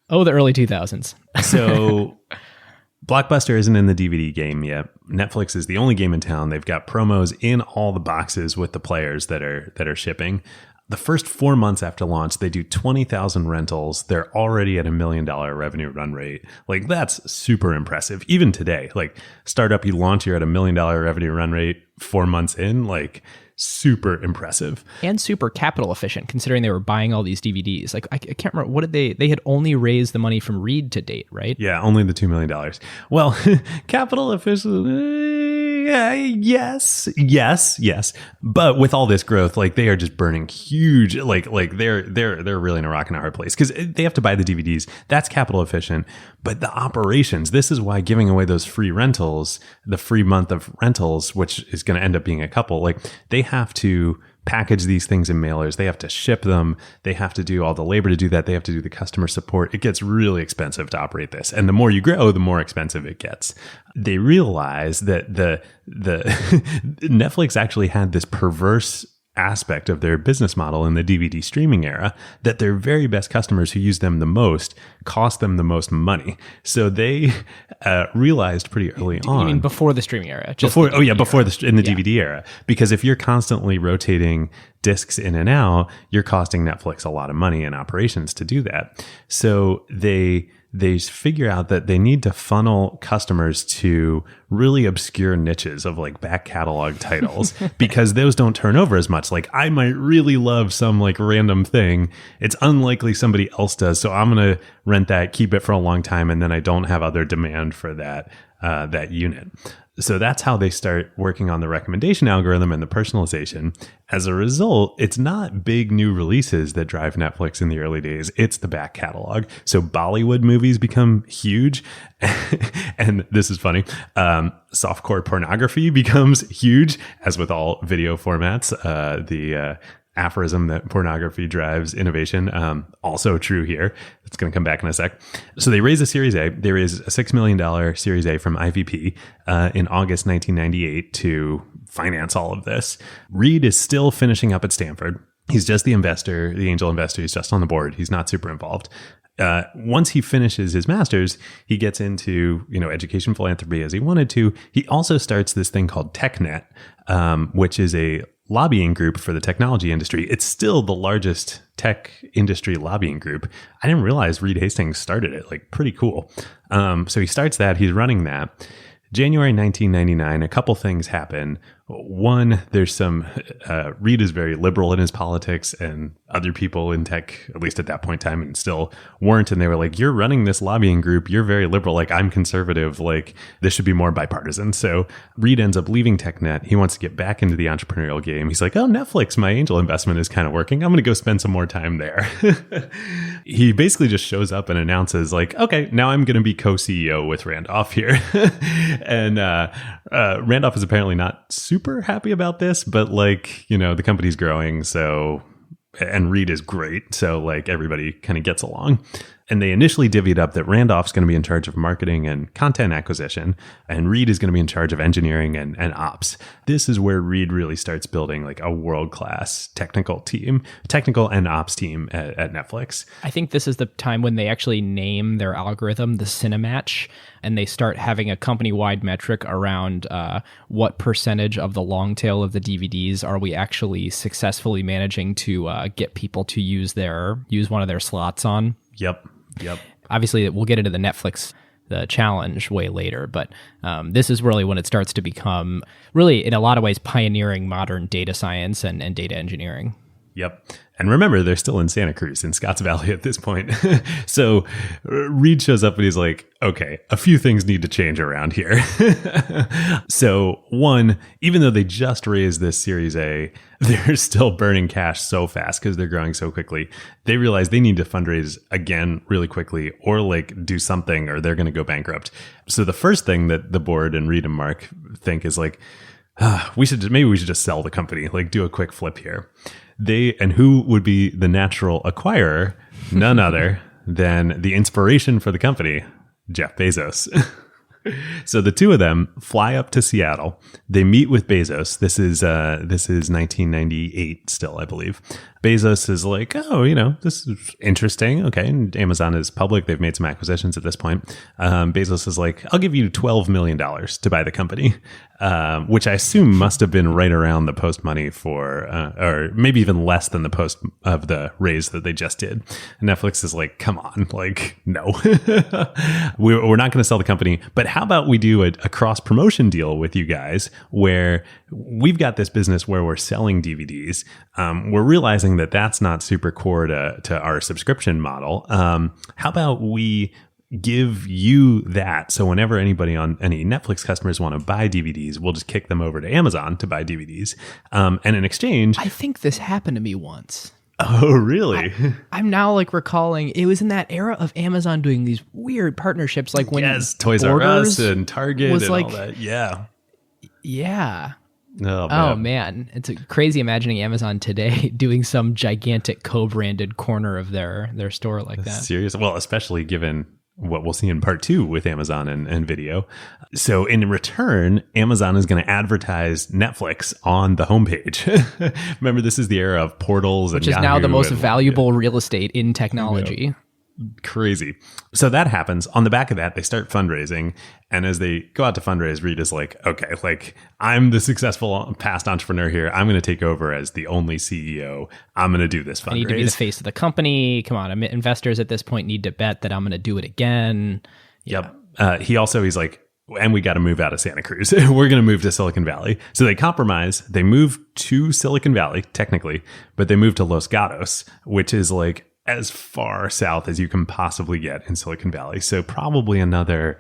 oh, the early 2000s. So Blockbuster isn't in the DVD game yet. Netflix is the only game in town. They've got promos in all the boxes with the players that are shipping. The first 4 months after launch, they do 20,000 rentals. They're already at $1 million revenue run rate. Like, that's super impressive. Even today, like, startup, you launch, you're at $1 million revenue run rate 4 months in, like, super impressive. And super capital efficient, considering they were buying all these DVDs. Like, I can't remember, what did they had only raised the money from Reed to date, right? Yeah, only the $2 million. Well, capital efficient, yes. But with all this growth, like, they are just burning huge, like they're really in a rock and a hard place because they have to buy the DVDs. That's capital efficient. But the operations, this is why giving away those free rentals, the free month of rentals, which is going to end up being a couple, like, they have to package these things in mailers. They have to ship them. They have to do all the labor to do that. They have to do the customer support. It gets really expensive to operate this. And the more you grow, the more expensive it gets. They realize that the Netflix actually had this perverse aspect of their business model in the DVD streaming era, that their very best customers who use them the most cost them the most money. So they realized pretty early on. You mean before the streaming era? Before the DVD era. Because if you're constantly rotating discs in and out, you're costing Netflix a lot of money in operations to do that. So they figure out that they need to funnel customers to really obscure niches of like back catalog titles because those don't turn over as much. Like, I might really love some like random thing. It's unlikely somebody else does. So I'm going to rent that, keep it for a long time. And then I don't have other demand for that unit. So that's how they start working on the recommendation algorithm and the personalization. As a result, it's not big new releases that drive Netflix in the early days. It's the back catalog. So Bollywood movies become huge. And this is funny. Softcore pornography becomes huge, as with all video formats. aphorism that pornography drives innovation. Also true here. It's going to come back in a sec. So they raise a Series A. There is a $6 million Series A from IVP in August 1998 to finance all of this. Reed is still finishing up at Stanford. He's just the investor, the angel investor. He's just on the board. He's not super involved. Once he finishes his master's, he gets into, education philanthropy as he wanted to. He also starts this thing called TechNet, which is a lobbying group for the technology industry. It's still the largest tech industry lobbying group. I didn't realize Reed Hastings started it. Like, pretty cool. So he starts that. He's running that. January 1999, a couple things happen. One, there's some, Reed is very liberal in his politics, and other people in tech, at least at that point in time, and still weren't. And they were like, you're running this lobbying group. You're very liberal. Like, I'm conservative. Like, this should be more bipartisan. So Reed ends up leaving TechNet. He wants to get back into the entrepreneurial game. He's like, oh, Netflix, my angel investment is kind of working. I'm going to go spend some more time there. He basically just shows up and announces like, okay, now I'm going to be co-CEO with Randolph here. And Randolph is apparently not super happy about this, but the company's growing. So, and Reed is great. So everybody kind of gets along. And they initially divvied up that Randolph's going to be in charge of marketing and content acquisition, and Reed is going to be in charge of engineering and ops. This is where Reed really starts building a world-class technical and ops team at Netflix. I think this is the time when they actually name their algorithm the Cinematch, and they start having a company-wide metric around what percentage of the long tail of the DVDs are we actually successfully managing to get people to use one of their slots on. Yep. Obviously, we'll get into the challenge way later, but this is really when it starts to become really, in a lot of ways, pioneering modern data science and data engineering. Yep. And remember, they're still in Santa Cruz, in Scotts Valley at this point. So Reed shows up and he's like, okay, a few things need to change around here. So one, even though they just raised this Series A, they're still burning cash so fast because they're growing so quickly. They realize they need to fundraise again really quickly or do something or they're going to go bankrupt. So the first thing that the board and Reed and Mark think is we should just sell the company, do a quick flip here. And who would be the natural acquirer? None other than the inspiration for the company, Jeff Bezos. So the two of them fly up to Seattle. They meet with Bezos. This is 1998 still, I believe. Bezos is like, oh, this is interesting. Okay. And Amazon is public. They've made some acquisitions at this point. Bezos is like, I'll give you $12 million to buy the company, which I assume must have been right around the post money for, or maybe even less than the post of the raise that they just did. And Netflix is like, come on, no, we're not going to sell the company, but how about we do a cross promotion deal with you guys where we've got this business where we're selling DVDs. We're realizing that that's not super core to our subscription model. How about we give you that? So whenever any Netflix customers want to buy DVDs, we'll just kick them over to Amazon to buy DVDs. And in exchange, I think this happened to me once. Oh, really? I'm now recalling it was in that era of Amazon doing these weird partnerships, when Toys R Us Borders and Target was and all that. Yeah. Oh man, it's crazy imagining Amazon today doing some gigantic co-branded corner of their store like that. Serious? Well, especially given what we'll see in part 2 with Amazon and video. So in return, Amazon is going to advertise Netflix on the homepage. Remember, this is the era of portals, which is now the most valuable real estate in technology. Crazy. So that happens. On the back of that, they start fundraising. And as they go out to fundraise, Reed is like, okay, I'm the successful past entrepreneur here. I'm going to take over as the only CEO. I'm going to do this fundraise. I need to be the face of the company. Come on, investors at this point need to bet that I'm going to do it again. Yep. He's like, and we got to move out of Santa Cruz. We're going to move to Silicon Valley. So they compromise. They move to Silicon Valley, technically, but they move to Los Gatos, which is as far south as you can possibly get in Silicon Valley. So probably another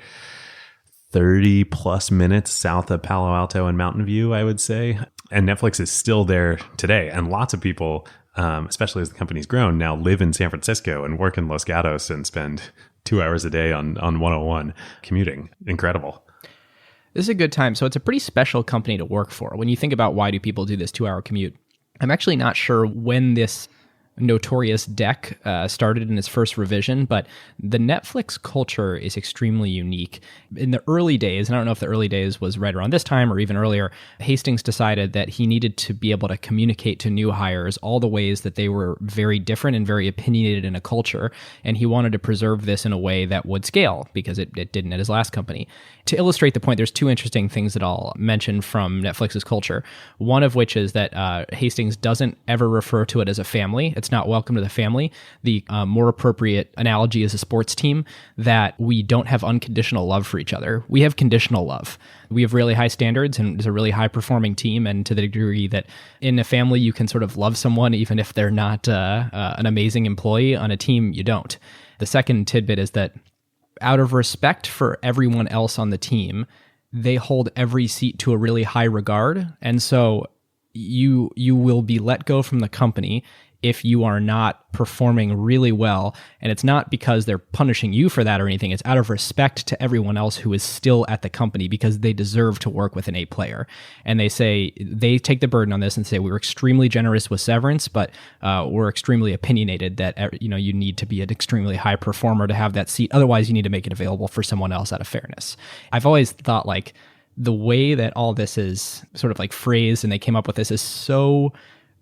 30 plus minutes south of Palo Alto and Mountain View, I would say. And Netflix is still there today. And lots of people, especially as the company's grown, now live in San Francisco and work in Los Gatos and spend 2 hours a day on 101 commuting. Incredible. This is a good time. So it's a pretty special company to work for. When you think about why do people do this 2-hour commute, I'm actually not sure when this notorious deck started in its first revision, but the Netflix culture is extremely unique. In the early days, and I don't know if the early days was right around this time or even earlier, Hastings decided that he needed to be able to communicate to new hires all the ways that they were very different and very opinionated in a culture, and he wanted to preserve this in a way that would scale, because it didn't at his last company. To illustrate the point, there's two interesting things that I'll mention from Netflix's culture. One of which is that Hastings doesn't ever refer to it as a family. It's not welcome to the family. The more appropriate analogy is a sports team, that we don't have unconditional love for each other. We have conditional love. We have really high standards, and it's a really high performing team. And to the degree that in a family, you can sort of love someone even if they're not an amazing employee, on a team, you don't. The second tidbit is that out of respect for everyone else on the team, they hold every seat to a really high regard. And so you will be let go from the company if you are not performing really well. And it's not because they're punishing you for that or anything. It's out of respect to everyone else who is still at the company, because they deserve to work with an A player. And they take the burden on this and say, we're extremely generous with severance, but we're extremely opinionated that you need to be an extremely high performer to have that seat. Otherwise, you need to make it available for someone else out of fairness. I've always thought like the way that all this is sort of like phrased and they came up with this is so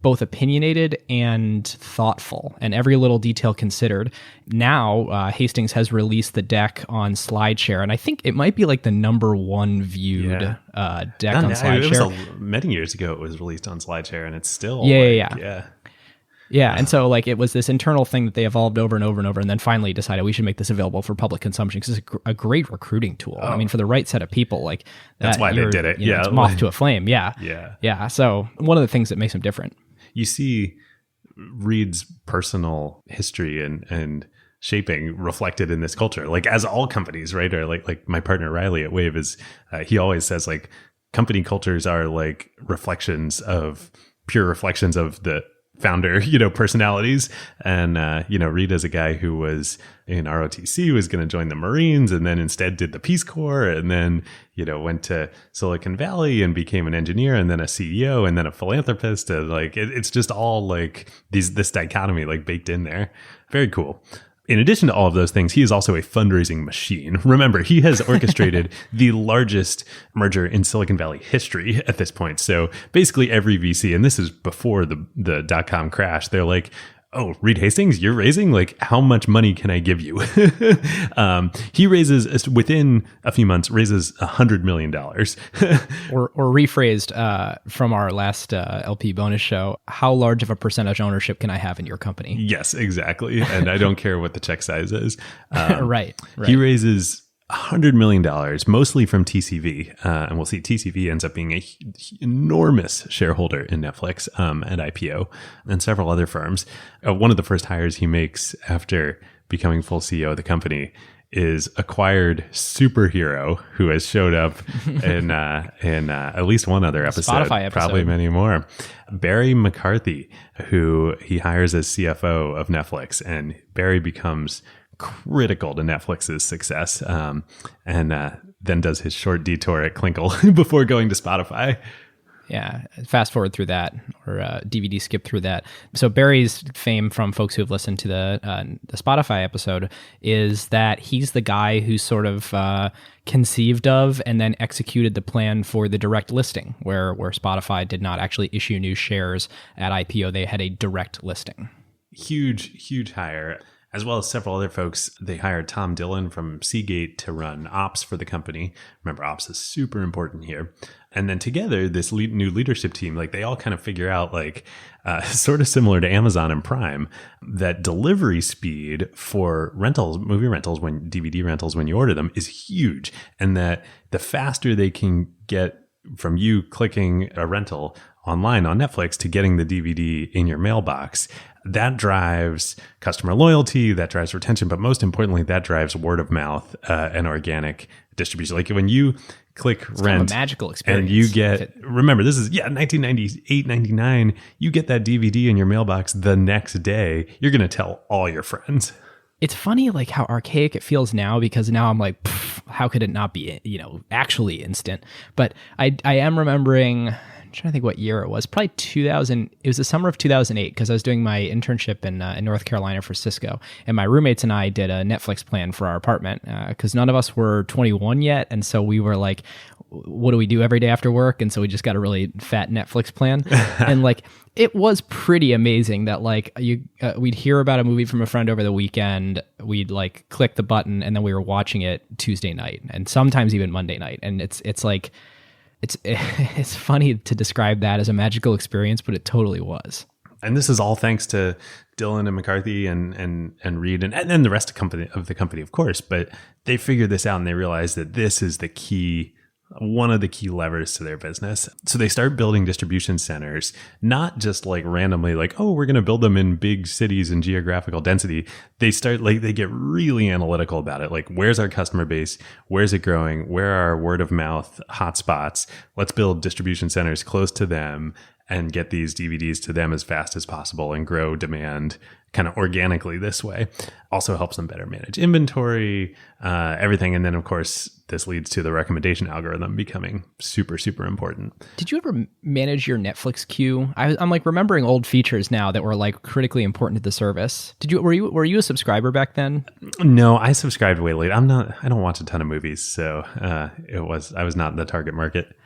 both opinionated and thoughtful, and every little detail considered. Now, Hastings has released the deck on SlideShare, and I think it might be like the number one viewed deck on SlideShare. It was many years ago it was released on SlideShare, and it's still Yeah, and so like it was this internal thing that they evolved over and over and over, and then finally decided we should make this available for public consumption, because it's a great recruiting tool. I mean, for the right set of people, like that's why they did it. It's moth to a flame. Yeah. So one of the things that makes them different. You see Reed's personal history and shaping reflected in this culture, like as all companies, right? Or like my partner Riley at Wave is, he always says like company cultures are like pure reflections of the founder, personalities. And, Reed is a guy who was in ROTC, was going to join the Marines, and then instead did the Peace Corps, and then, went to Silicon Valley and became an engineer, and then a CEO, and then a philanthropist. And like, it's just all like this dichotomy like baked in there. Very cool. In addition to all of those things, he is also a fundraising machine. Remember, he has orchestrated the largest merger in Silicon Valley history at this point. So basically every VC, and this is before the dot-com crash, they're like, oh, Reed Hastings, you're raising? Like, how much money can I give you? He raises, within a few months, raises $100 million. or rephrased from our last LP bonus show, how large of a percentage ownership can I have in your company? Yes, exactly. And I don't care what the check size is. Right. He raises $100 million, mostly from TCV. And we'll see TCV ends up being an enormous shareholder in Netflix at IPO and several other firms. One of the first hires he makes after becoming full CEO of the company is acquired superhero who has showed up in at least one other episode, probably many more. Barry McCarthy, who he hires as CFO of Netflix, and Barry becomes critical to Netflix's success, and then does his short detour at Klinkle before going to Spotify. Yeah, fast forward through that, or DVD skip through that. So Barry's fame from folks who have listened to the Spotify episode is that he's the guy who sort of conceived of and then executed the plan for the direct listing, where Spotify did not actually issue new shares at IPO. They had a direct listing. Huge hire. As well as several other folks. They hired Tom Dillon from Seagate to run ops for the company. Remember, ops is super important here. And then together, this new leadership team, like they all kind of figure out, like sort of similar to Amazon and Prime, that delivery speed for rentals, movie rentals, DVD rentals, when you order them, is huge. And that the faster they can get from you clicking a rental online on Netflix to getting the DVD in your mailbox, that drives customer loyalty, that drives retention, but most importantly, that drives word of mouth and organic distribution. Like when you click it's rent, kind of a magical experience, and you get, remember, this is 1998, 99, you get that DVD in your mailbox the next day, you're going to tell all your friends. It's funny, like how archaic it feels now, because now I'm like, how could it not be, actually instant? But I am remembering, trying to think what year it was. Probably 2000. It was the summer of 2008 because I was doing my internship in North Carolina for Cisco, and my roommates and I did a Netflix plan for our apartment because none of us were 21 yet, and so we were like, what do we do every day after work? And so we just got a really fat Netflix plan. And like, it was pretty amazing that like we'd hear about a movie from a friend over the weekend. We'd like click the button and then we were watching it Tuesday night and sometimes even Monday night. And it's like, it's funny to describe that as a magical experience, but it totally was. And this is all thanks to Dylan and McCarthy and Reed and then the rest of the company, of course. But they figured this out and they realized that this is the key, one of the key levers to their business. So they start building distribution centers, not just like randomly like, oh, we're going to build them in big cities and geographical density. They start like, they get really analytical about it. Like, where's our customer base? Where's it growing? Where are our word of mouth hotspots? Let's build distribution centers close to them and get these DVDs to them as fast as possible and grow demand kind of organically this way. Also helps them better manage inventory, everything. And then, of course, this leads to the recommendation algorithm becoming super, super important. Did you ever manage your Netflix queue? I'm like remembering old features now that were like critically important to the service. Were you a subscriber back then? No, I subscribed way late. I don't watch a ton of movies, so I was not in the target market.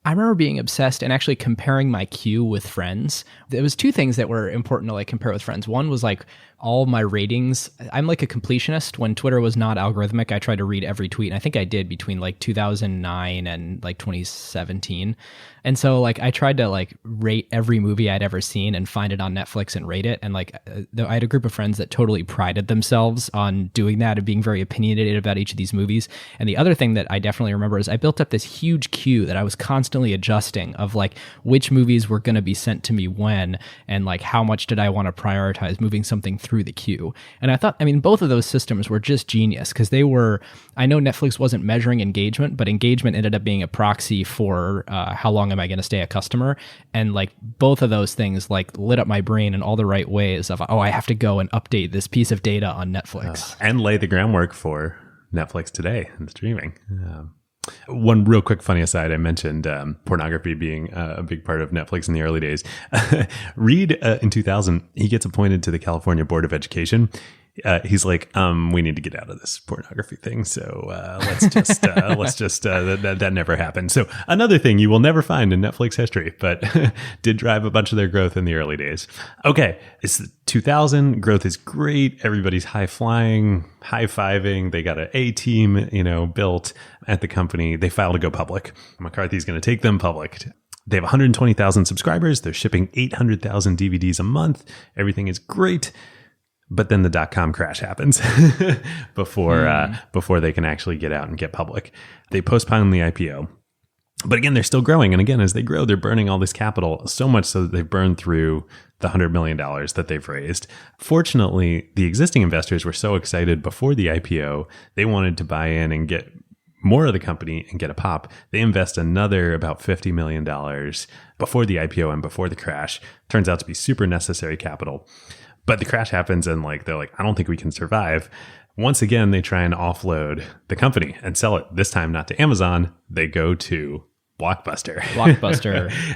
I remember being obsessed and actually comparing my queue with friends. There was two things that were important to like compare with friends. One was like all my ratings. I'm like a completionist. When Twitter was not algorithmic, I tried to read every tweet. And I think I did between like 2009 and like 2017. And so like I tried to like rate every movie I'd ever seen and find it on Netflix and rate it. And like I had a group of friends that totally prided themselves on doing that and being very opinionated about each of these movies. And the other thing that I definitely remember is I built up this huge queue that I was constantly adjusting of like which movies were going to be sent to me when, and like how much did I want to prioritize moving something through the queue. And I thought, I mean, both of those systems were just genius because they were, I know Netflix wasn't measuring engagement, but engagement ended up being a proxy for how long am I going to stay a customer. And like both of those things like lit up my brain in all the right ways of, oh, I have to go and update this piece of data on Netflix. And lay the groundwork for Netflix today and streaming. One real quick funny aside, I mentioned pornography being a big part of Netflix in the early days. Reed, in 2000, he gets appointed to the California Board of Education. He's like, we need to get out of this pornography thing. So let's just that never happened. So another thing you will never find in Netflix history, but did drive a bunch of their growth in the early days. Okay, it's 2000. Growth is great. Everybody's high flying, high fiving. They got an A team, built at the company. They filed to go public. McCarthy's going to take them public. They have 120,000 subscribers. They're shipping 800,000 DVDs a month. Everything is great. But then the .com crash happens before they can actually get out and get public. They postpone the IPO. But again, they're still growing. And again, as they grow, they're burning all this capital, so much so that they've burned through the $100 million that they've raised. Fortunately, the existing investors were so excited before the IPO, they wanted to buy in and get more of the company and get a pop. They invest another about $50 million before the IPO and before the crash. Turns out to be super necessary capital. But the crash happens and they're like, I don't think we can survive. Once again, they try and offload the company and sell it. This time, not to Amazon. They go to Blockbuster.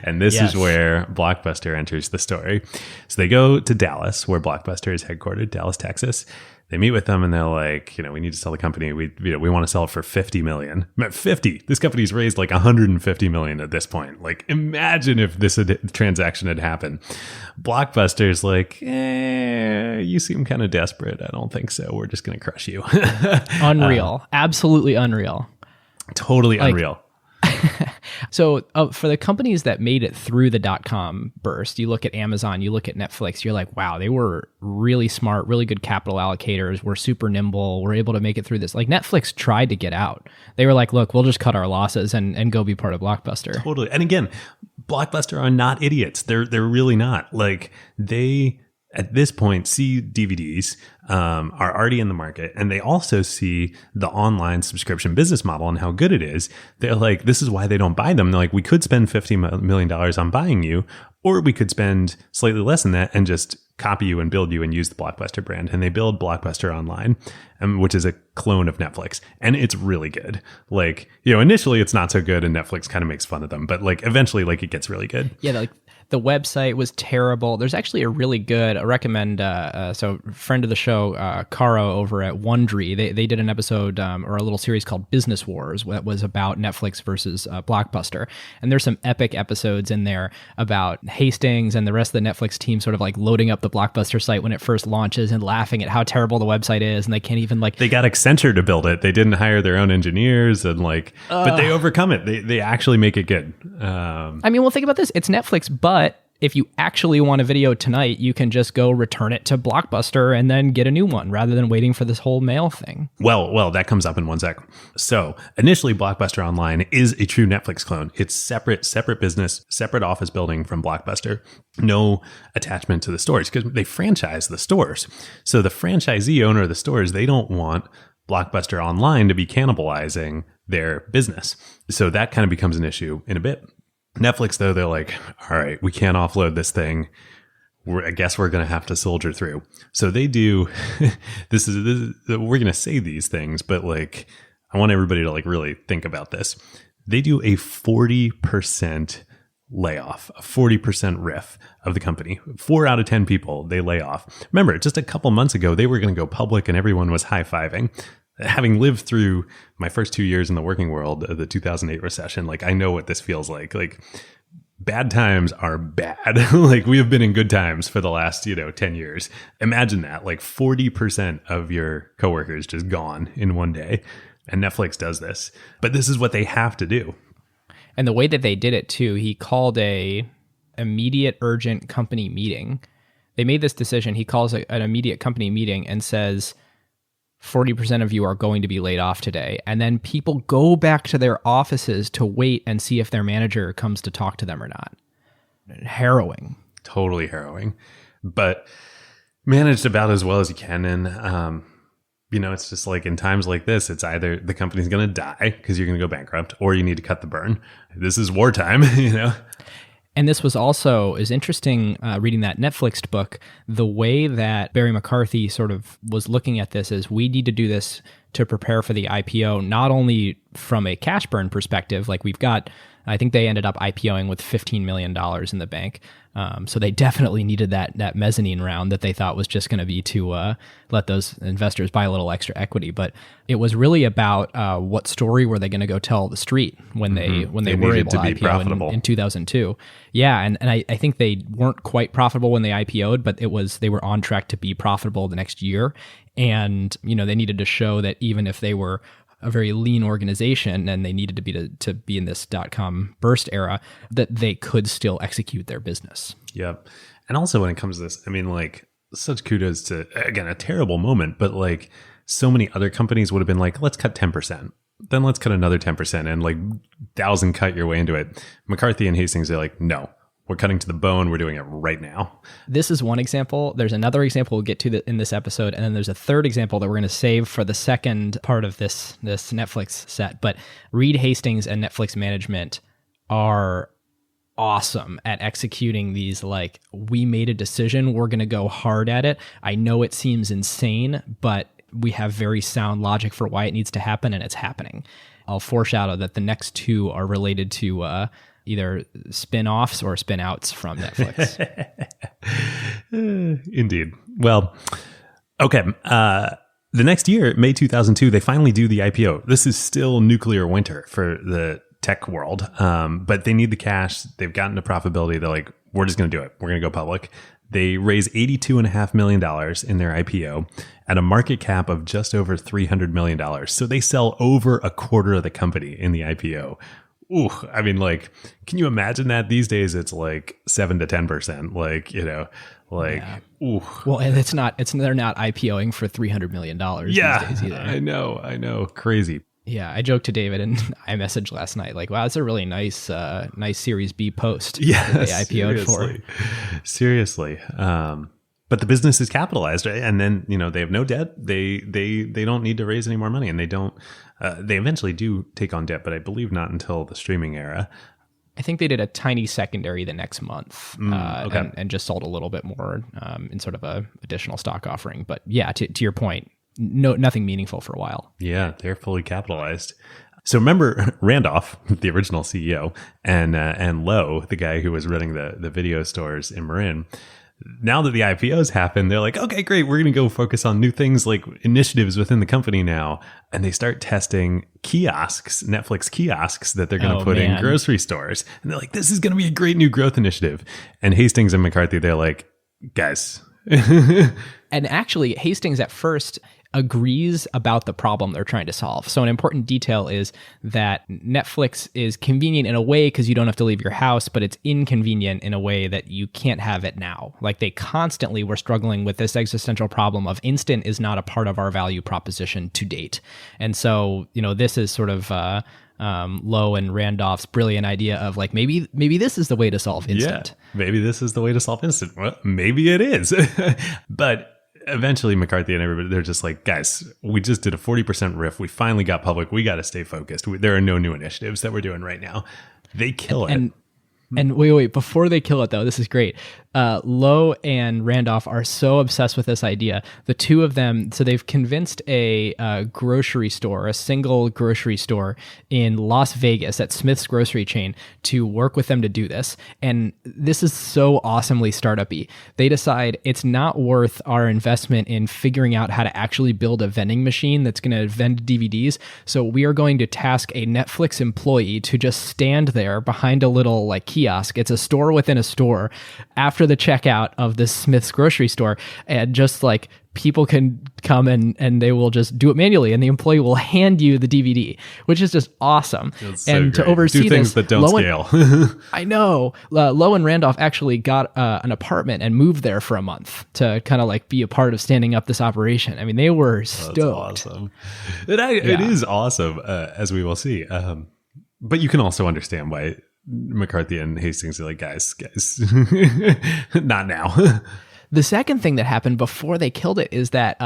And this is where Blockbuster enters the story. So they go to Dallas, where Blockbuster is headquartered, Dallas, Texas. They meet with them and they're like, we need to sell the company. We want to sell it for $50 million. 50. This company's raised like $150 million at this point. Like, imagine if this transaction had happened. Blockbuster's like, you seem kind of desperate. I don't think so. We're just going to crush you. Unreal. Absolutely unreal. Totally unreal. So for the companies that made it through the .com burst, you look at Amazon, you look at Netflix, you're like, wow, they were really smart, really good capital allocators. We're super nimble. We're able to make it through this. Like Netflix tried to get out. They were like, look, we'll just cut our losses and go be part of Blockbuster. Totally. And again, Blockbuster are not idiots. They're really not. Like they, at this point, see DVDs are already in the market, and they also see the online subscription business model and how good it is. They're like, this is why they don't buy them. They're like, we could spend $50 million on buying you, or we could spend slightly less than that and just copy you and build you and use the Blockbuster brand. And they build Blockbuster Online, which is a clone of Netflix. And it's really good. Like, initially it's not so good and Netflix kind of makes fun of them, but like eventually like it gets really good. Yeah, like the website was terrible. There's actually a really good, I recommend, so friend of the show, Caro over at Wondery, they did an episode or a little series called Business Wars that was about Netflix versus Blockbuster. And there's some epic episodes in there about Hastings and the rest of the Netflix team sort of like loading up the Blockbuster site when it first launches and laughing at how terrible the website is. And they can't even like... They got Accenture to build it. They didn't hire their own engineers and like, but they overcome it. They actually make it good. I mean, well, think about this. It's Netflix, but if you actually want a video tonight, you can just go return it to Blockbuster and then get a new one rather than waiting for this whole mail thing. Well, that comes up in one sec. So initially, Blockbuster Online is a true Netflix clone. It's separate business, separate office building from Blockbuster. No attachment to the stores because they franchise the stores. So the franchisee owner of the stores, they don't want Blockbuster Online to be cannibalizing their business. So that kind of becomes an issue in a bit. Netflix, though, they're like, all right, we can't offload this thing. I guess we're going to have to soldier through. So they do, we're going to say these things, but like, I want everybody to like really think about this. They do a 40% layoff, a 40% riff of the company. 4 out of 10 people they lay off. Remember, just a couple months ago, they were going to go public and everyone was high-fiving. Having lived through my first 2 years in the working world of the 2008 recession, like I know what this feels like. Like bad times are bad. Like we have been in good times for the last, 10 years. Imagine that, like 40% of your coworkers just gone in one day. And Netflix does this, but this is what they have to do. And the way that they did it too, he called a immediate urgent company meeting. They made this decision. He calls it an immediate company meeting and says, 40% of you are going to be laid off today. And then people go back to their offices to wait and see if their manager comes to talk to them or not. Harrowing. Totally harrowing. But managed about as well as you can. And, it's just like in times like this, it's either the company's going to die because you're going to go bankrupt or you need to cut the burn. This is wartime, And this was also, is interesting reading that Netflix book, the way that Barry McCarthy sort of was looking at this is we need to do this to prepare for the IPO, not only from a cash burn perspective, like we've got, I think they ended up IPOing with $15 million in the bank. So they definitely needed that mezzanine round that they thought was just going to be to let those investors buy a little extra equity. But it was really about what story were they going to go tell the street when they were able to IPO in 2002. Yeah, and I think they weren't quite profitable when they IPO'd, but they were on track to be profitable the next year. And they needed to show that even if they were a very lean organization and they needed to be in this .com burst era, that they could still execute their business. Yep. And also when it comes to this, I mean, like such kudos to, again, a terrible moment, but like so many other companies would have been like, let's cut 10%. Then let's cut another 10% and like 1,000 cut your way into it. McCarthy and Hastings are like, no, we're cutting to the bone. We're doing it right now. This is one example. There's another example we'll get to in this episode. And then there's a third example that we're going to save for the second part of this Netflix set. But Reed Hastings and Netflix management are awesome at executing these, like, we made a decision, we're going to go hard at it. I know it seems insane, but we have very sound logic for why it needs to happen, and it's happening. I'll foreshadow that the next two are related to either spin-offs or spin-outs from Netflix. Indeed. Well, okay. The next year, May 2002, they finally do the IPO. This is still nuclear winter for the tech world, but they need the cash. They've gotten to profitability. They're like, we're just going to do it. We're going to go public. They raise $82.5 million in their IPO at a market cap of just over $300 million. So they sell over a quarter of the company in the IPO. Ooh, I mean, like, can you imagine that these days? It's like 7 to 10%. Like, yeah. Ooh. Well, and they're not IPOing for $300 million these days either. I know. Crazy. Yeah, I joked to David and I messaged last night, like, wow, it's a really nice Series B post. Yeah, they IPO'd for. Seriously. But the business is capitalized, right? And then, they have no debt. They don't need to raise any more money, and they don't. They eventually do take on debt, but I believe not until the streaming era. I think they did a tiny secondary the next month okay. and just sold a little bit more in sort of a additional stock offering. But yeah, to your point, nothing meaningful for a while. Yeah, they're fully capitalized. So remember Randolph, the original CEO, and Lowe, the guy who was running the video stores in Marin. Now that the IPOs happened, they're like, okay, great, we're going to go focus on new things like initiatives within the company now. And they start testing kiosks, Netflix kiosks that they're going to put in grocery stores. And they're like, this is going to be a great new growth initiative. And Hastings and McCarthy, they're like, guys. And actually, Hastings at first agrees about the problem they're trying to solve. So an important detail is that Netflix is convenient in a way because you don't have to leave your house, but it's inconvenient in a way that you can't have it now. Like they constantly were struggling with this existential problem of instant is not a part of our value proposition to date. And so, this is sort of Lowe and Randolph's brilliant idea of like, maybe this is the way to solve instant. Yeah, maybe this is the way to solve instant. Well, maybe it is. But eventually McCarthy and everybody, they're just like, guys, we just did a 40% riff. We finally got public. We got to stay focused. There are no new initiatives that we're doing right now. They kill it. And wait, before they kill it though, this is great. Lowe and Randolph are so obsessed with this idea. The two of them, so they've convinced a grocery store, a single grocery store in Las Vegas at Smith's grocery chain to work with them to do this. And this is so awesomely startup-y. They decide it's not worth our investment in figuring out how to actually build a vending machine that's going to vend DVDs. So we are going to task a Netflix employee to just stand there behind a little like kiosk. It's a store within a store after the checkout of this Smith's grocery store, and just like people can come and they will just do it manually, and the employee will hand you the DVD, which is just awesome. And to oversee do things that don't scale. I know. Lowe and Randolph actually got an apartment and moved there for a month to kind of like be a part of standing up this operation. I mean, they were stoked. That's awesome. It is awesome, as we will see. But you can also understand why McCarthy and Hastings are like, guys, not now. The second thing that happened before they killed it is that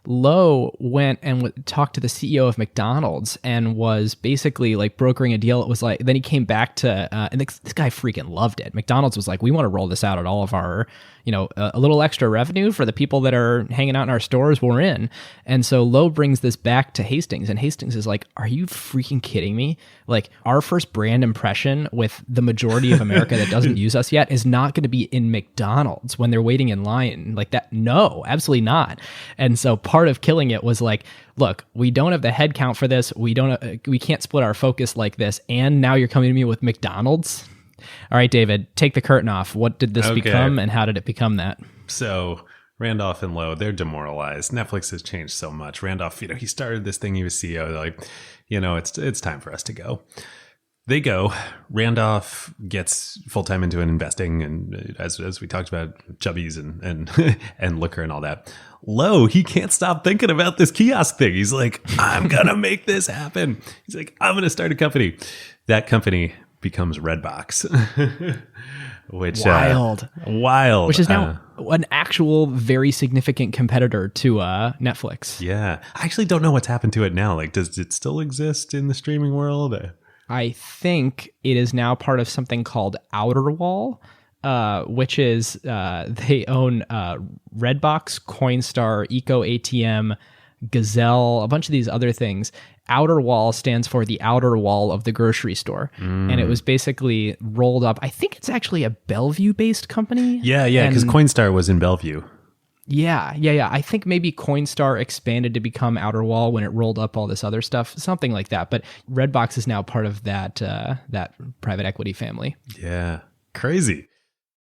Lowe went and talked to the CEO of McDonald's and was basically like brokering a deal. It was like, then he came back to, and this guy freaking loved it. McDonald's was like, we want to roll this out at all of our, a little extra revenue for the people that are hanging out in our stores we're in. And so Lowe brings this back to Hastings, and Hastings is like, are you freaking kidding me? Like, our first brand impression with the majority of America that doesn't use us yet is not going to be in McDonald's when they're waiting in line like that. No, absolutely not. And so part of killing it was like, look, we don't have the head count for this. We can't split our focus like this. And now you're coming to me with McDonald's. All right, David, take the curtain off. What did this become, and how did it become that? So Randolph and Lowe, they're demoralized. Netflix has changed so much. Randolph, he started this thing. He was CEO. They're like, it's time for us to go. They go. Randolph gets full-time into investing, and as we talked about, chubbies and and liquor and all that. Lowe, he can't stop thinking about this kiosk thing. He's like, I'm going to make this happen. He's like, I'm going to start a company. That company becomes Redbox. Which wild. Which is now an actual very significant competitor to Netflix. Yeah. I actually don't know what's happened to it now. Like, does it still exist in the streaming world? I think it is now part of something called Outerwall, which is they own Redbox, Coinstar, Eco ATM, Gazelle, a bunch of these other things. Outer Wall stands for the outer wall of the grocery store. And it was basically rolled up. I think it's actually a Bellevue-based company. Yeah, because Coinstar was in Bellevue. Yeah. I think maybe Coinstar expanded to become Outer Wall when it rolled up all this other stuff, something like that. But Redbox is now part of that private equity family. Yeah, crazy.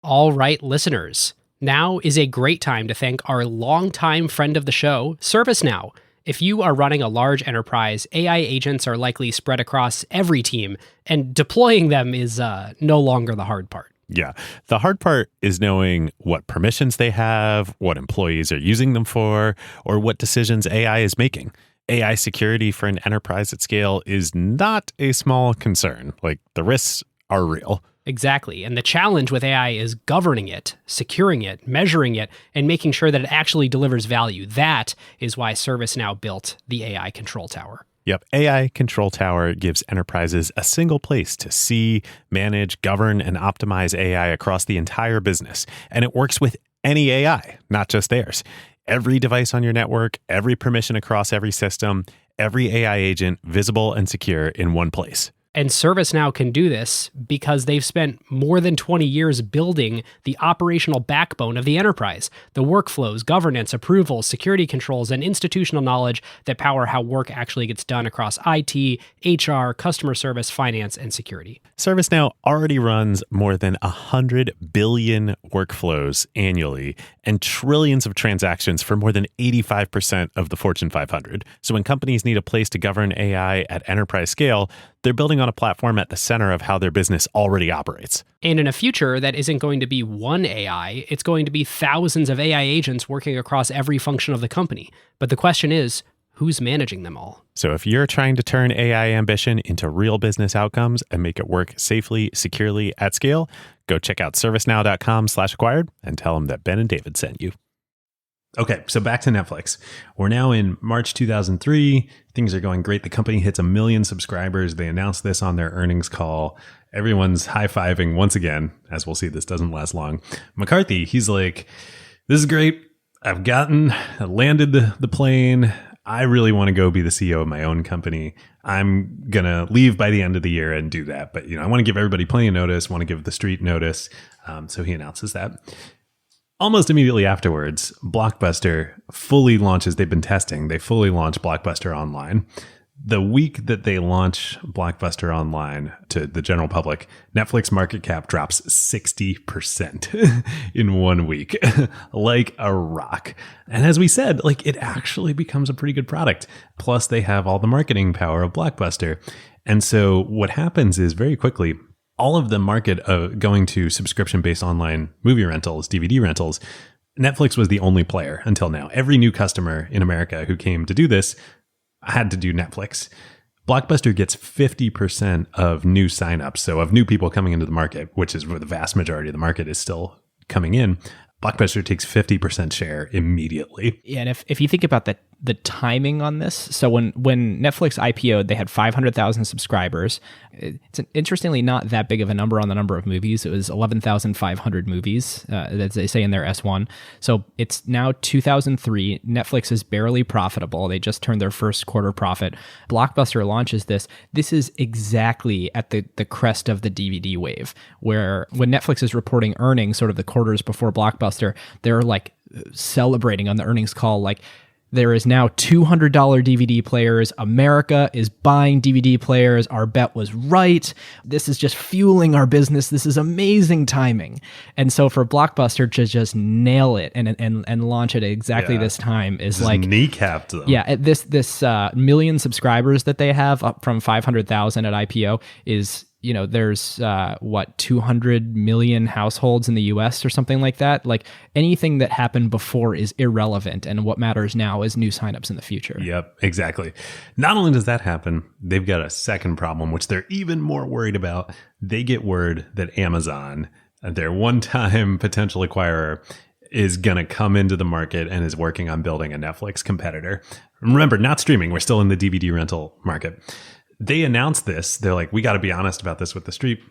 All right, listeners. Now is a great time to thank our longtime friend of the show, ServiceNow. If you are running a large enterprise, AI agents are likely spread across every team, and deploying them is no longer the hard part. Yeah. The hard part is knowing what permissions they have, what employees are using them for, or what decisions AI is making. AI security for an enterprise at scale is not a small concern. Like, the risks are real. Exactly. And the challenge with AI is governing it, securing it, measuring it, and making sure that it actually delivers value. That is why ServiceNow built the AI Control Tower. Yep. AI Control Tower gives enterprises a single place to see, manage, govern, and optimize AI across the entire business. And it works with any AI, not just theirs. Every device on your network, every permission across every system, every AI agent visible and secure in one place. And ServiceNow can do this because they've spent more than 20 years building the operational backbone of the enterprise, the workflows, governance, approvals, security controls, and institutional knowledge that power how work actually gets done across IT, HR, customer service, finance, and security. ServiceNow already runs more than 100 billion workflows annually and trillions of transactions for more than 85% of the Fortune 500. So when companies need a place to govern AI at enterprise scale, they're building on a platform at the center of how their business already operates. And in a future that isn't going to be one AI, it's going to be thousands of AI agents working across every function of the company. But the question is, who's managing them all? So if you're trying to turn AI ambition into real business outcomes and make it work safely, securely, at scale, go check out servicenow.com/acquired and tell them that Ben and David sent you. Okay, so back to Netflix. We're now in March 2003. Things are going great. The company hits 1 million subscribers. They announced this on their earnings call. Everyone's high-fiving once again. As we'll see, this doesn't last long. McCarthy, he's like, this is great. I landed the plane. I really want to go be the CEO of my own company. I'm going to leave by the end of the year and do that. But, I want to give everybody plenty of notice, want to give the street notice. So he announces that. Almost immediately afterwards, Blockbuster fully launches. They've been testing. They fully launch Blockbuster Online. The week that they launch Blockbuster Online to the general public, Netflix market cap drops 60% in 1 week, like a rock. And as we said, it actually becomes a pretty good product. Plus, they have all the marketing power of Blockbuster. And so what happens is very quickly, all of the market of going to subscription-based online movie rentals, DVD rentals, Netflix was the only player until now. Every new customer in America who came to do this had to do Netflix. Blockbuster gets 50% of new signups, so of new people coming into the market, which is where the vast majority of the market is still coming in. Blockbuster takes 50% share immediately. Yeah, and if you think about the timing on this, so when Netflix IPO'd, they had 500,000 subscribers. It's interestingly not that big of a number on the number of movies. It was 11,500 movies, as they say in their S1. So it's now 2003. Netflix is barely profitable. They just turned their first quarter profit. Blockbuster launches this. This is exactly at the crest of the DVD wave, where when Netflix is reporting earnings, sort of the quarters before Blockbuster, they're celebrating on the earnings call, there is now $200 DVD players. America is buying DVD players. Our bet was right. This is just fueling our business. This is amazing timing. And so for Blockbuster to just nail it and launch it at exactly this time is just kneecapped them. Yeah, this million subscribers that they have, up from 500,000 at IPO, is there's 200 million households in the US or something like that. Anything that happened before is irrelevant, and what matters now is new signups in the future. Yep, exactly. Not only does that happen, they've got a second problem, which they're even more worried about. They get word that Amazon, their one-time potential acquirer, is going to come into the market and is working on building a Netflix competitor. Remember, not streaming. We're still in the DVD rental market. They announced this. They're like, we got to be honest about this with the street.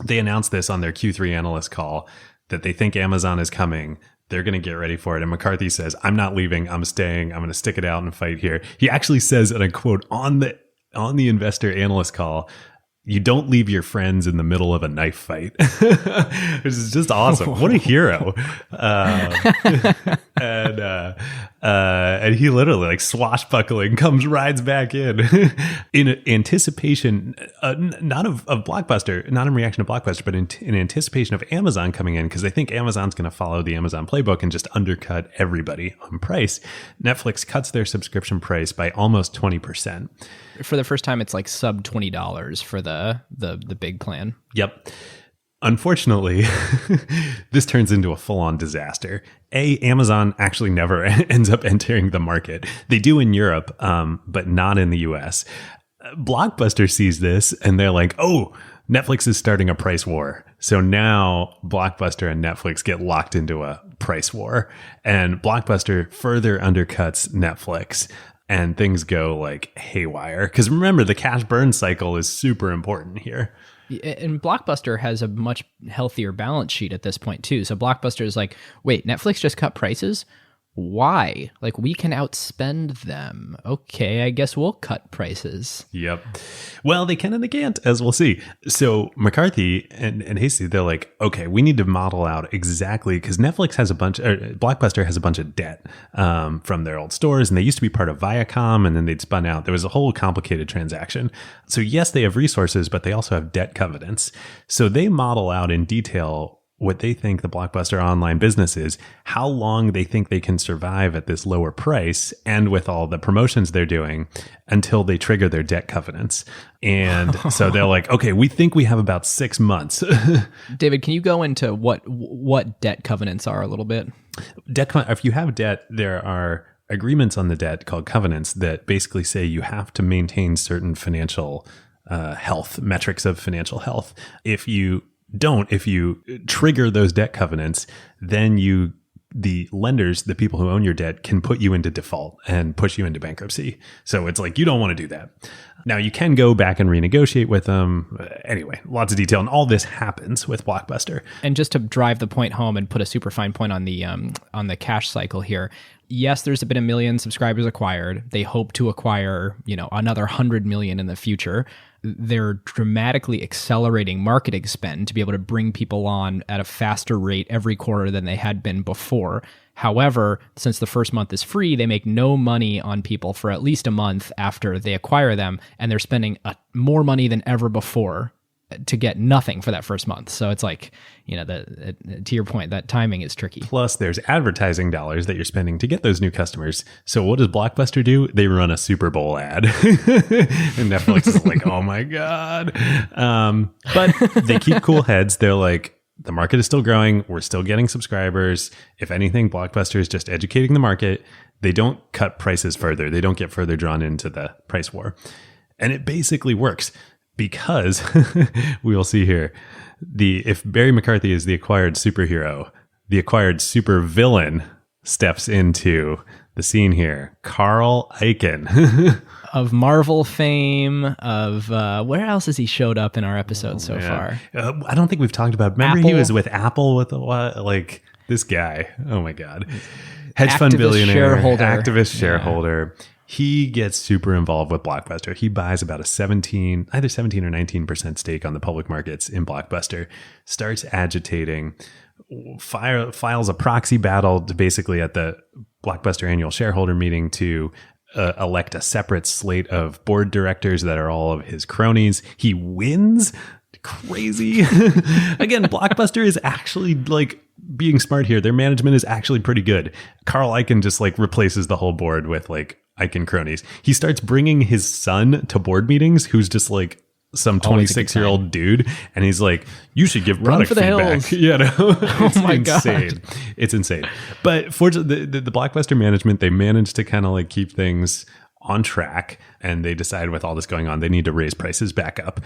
They announced this on their Q3 analyst call that they think Amazon is coming. They're going to get ready for it. And McCarthy says, I'm not leaving. I'm staying. I'm going to stick it out and fight here. He actually says, and I quote, on the investor analyst call, you don't leave your friends in the middle of a knife fight, which is just awesome. What a hero. And he literally, swashbuckling, rides back in anticipation, not of Blockbuster, not in reaction to Blockbuster, but in anticipation of Amazon coming in, because they think Amazon's going to follow the Amazon playbook and just undercut everybody on price. Netflix cuts their subscription price by almost 20%. For the first time, it's sub $20 for the big plan. Yep. Unfortunately, this turns into a full-on disaster. Amazon actually never ends up entering the market. They do in Europe, but not in the US. Blockbuster sees this and they're like, oh, Netflix is starting a price war. So now Blockbuster and Netflix get locked into a price war, and Blockbuster further undercuts Netflix. and things go like haywire. Because remember, the cash burn cycle is super important here. And Blockbuster has a much healthier balance sheet at this point too. So Blockbuster is like, wait, Netflix just cut prices? Why? Like, we can outspend them. Okay, I guess we'll cut prices. Yep. Well, they can and they can't, as we'll see. So McCarthy and Hasty, they're like, okay, we need to model out exactly, because Netflix has Blockbuster has a bunch of debt from their old stores, and they used to be part of Viacom, and then they'd spun out. There was a whole complicated transaction. So yes, they have resources, but they also have debt covenants. So they model out in detail what they think the Blockbuster online business is, how long they think they can survive at this lower price, and with all the promotions they're doing until they trigger their debt covenants. And so they're like, okay, we think we have about 6 months. David, can you go into what debt covenants are a little bit? If you have debt, there are agreements on the debt called covenants that basically say you have to maintain certain financial health, metrics of financial health. If you trigger those debt covenants, then the lenders, the people who own your debt, can put you into default and push you into bankruptcy. So it's like, you don't want to do that. Now, you can go back and renegotiate with them. Anyway, lots of detail. And all this happens with Blockbuster. And just to drive the point home and put a super fine point on the cash cycle here. Yes, there's been 1 million subscribers acquired. They hope to acquire, another 100 million in the future. They're dramatically accelerating marketing spend to be able to bring people on at a faster rate every quarter than they had been before. However, since the first month is free, they make no money on people for at least a month after they acquire them, and they're spending more money than ever before to get nothing for that first month. So it's like, to your point, that timing is tricky. Plus, there's advertising dollars that you're spending to get those new customers. So what does Blockbuster do? They run a Super Bowl ad. And Netflix is like, oh my God. But they keep cool heads. They're like, the market is still growing. We're still getting subscribers. If anything, Blockbuster is just educating the market. They don't cut prices further. They don't get further drawn into the price war. And it basically works. Because we will see here, if Barry McCarthy is the acquired superhero, the acquired supervillain steps into the scene here. Carl Icahn. Of Marvel fame, of where else has he showed up in our episode so far? I don't think we've talked about. Remember, Apple? He was with Apple with this guy. Oh my God. Hedge fund billionaire, activist shareholder. He gets super involved with Blockbuster. He buys about either 17 or 19% stake on the public markets in Blockbuster, starts agitating, files a proxy battle to basically at the Blockbuster annual shareholder meeting to elect a separate slate of board directors that are all of his cronies. He wins. Crazy. Again, Blockbuster is actually being smart here. Their management is actually pretty good. Carl Icahn just replaces the whole board with Icahn cronies. He starts bringing his son to board meetings, who's just some 26-year-old dude, and he's like, you should give product feedback. It's insane. God. It's insane. But fortunately, the Blockbuster management, they managed to kind of keep things on track, and they decided with all this going on, they need to raise prices back up.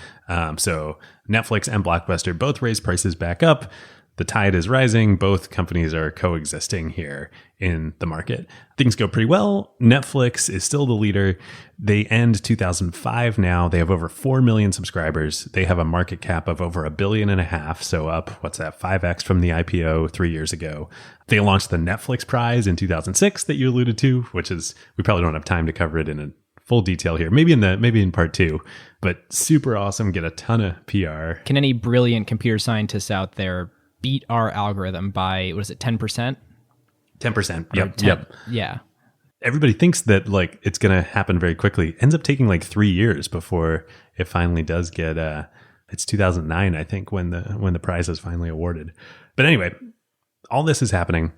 So Netflix and Blockbuster both raised prices back up. The tide is rising. Both companies are coexisting here in the market. Things go pretty well. Netflix is still the leader. They end 2005 now. They have over 4 million subscribers. They have a market cap of over $1.5 billion. So up, 5x from the IPO 3 years ago. They launched the Netflix Prize in 2006 that you alluded to, which is, we probably don't have time to cover it in a full detail here. Maybe in part 2, but super awesome. Get a ton of PR. Can any brilliant computer scientists out there beat our algorithm by, 10%? 10%. Yep. Yeah. Everybody thinks that it's going to happen very quickly. Ends up taking 3 years before it finally does get, it's 2009, I think, when the prize is finally awarded. But anyway, all this is happening.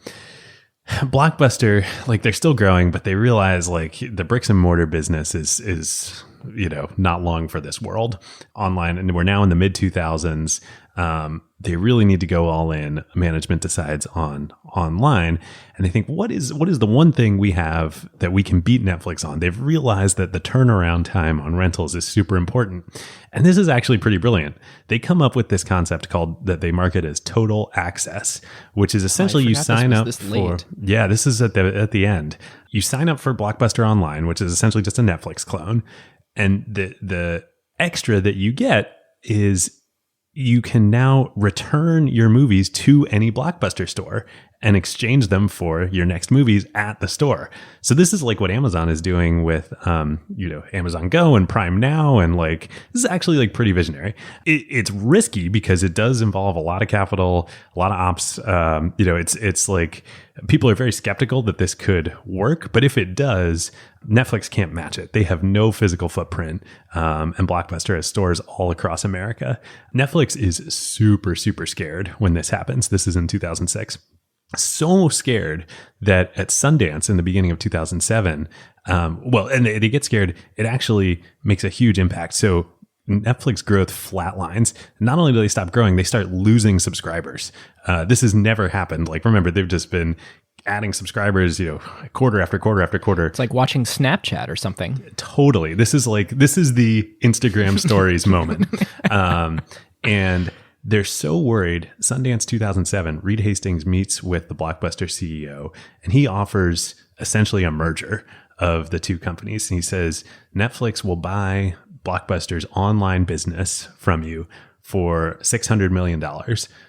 Blockbuster, they're still growing, but they realize the bricks and mortar business is not long for this world online. And we're now in the mid 2000s. They really need to go all in. Management decides on online, and they think, what is the one thing we have that we can beat Netflix on? They've realized that the turnaround time on rentals is super important. And this is actually pretty brilliant. They come up with this concept that they market as total access, which is essentially you sign up for, this is at the end. You sign up for Blockbuster Online, which is essentially just a Netflix clone. And the extra that you get is you can now return your movies to any Blockbuster store and exchange them for your next movies at the store. So this is like what Amazon is doing with, Amazon Go and Prime Now. And like, this is actually like pretty visionary. It's risky because it does involve a lot of capital, a lot of ops. It's like people are very skeptical that this could work, but if it does, Netflix can't match it. They have no physical footprint, and Blockbuster has stores all across America. Netflix is super, super scared when this happens. This is in 2006. So scared that at Sundance in the beginning of 2007, and they get scared, it actually makes a huge impact. So Netflix growth flatlines. Not only do they stop growing, they start losing subscribers. This has never happened. Like, remember, they've just been adding subscribers, quarter after quarter after quarter. It's like watching Snapchat or something. Totally. This is the Instagram stories moment. And they're so worried. Sundance 2007, Reed Hastings meets with the Blockbuster CEO, and he offers essentially a merger of the two companies. And he says, Netflix will buy Blockbuster's online business from you for $600 million.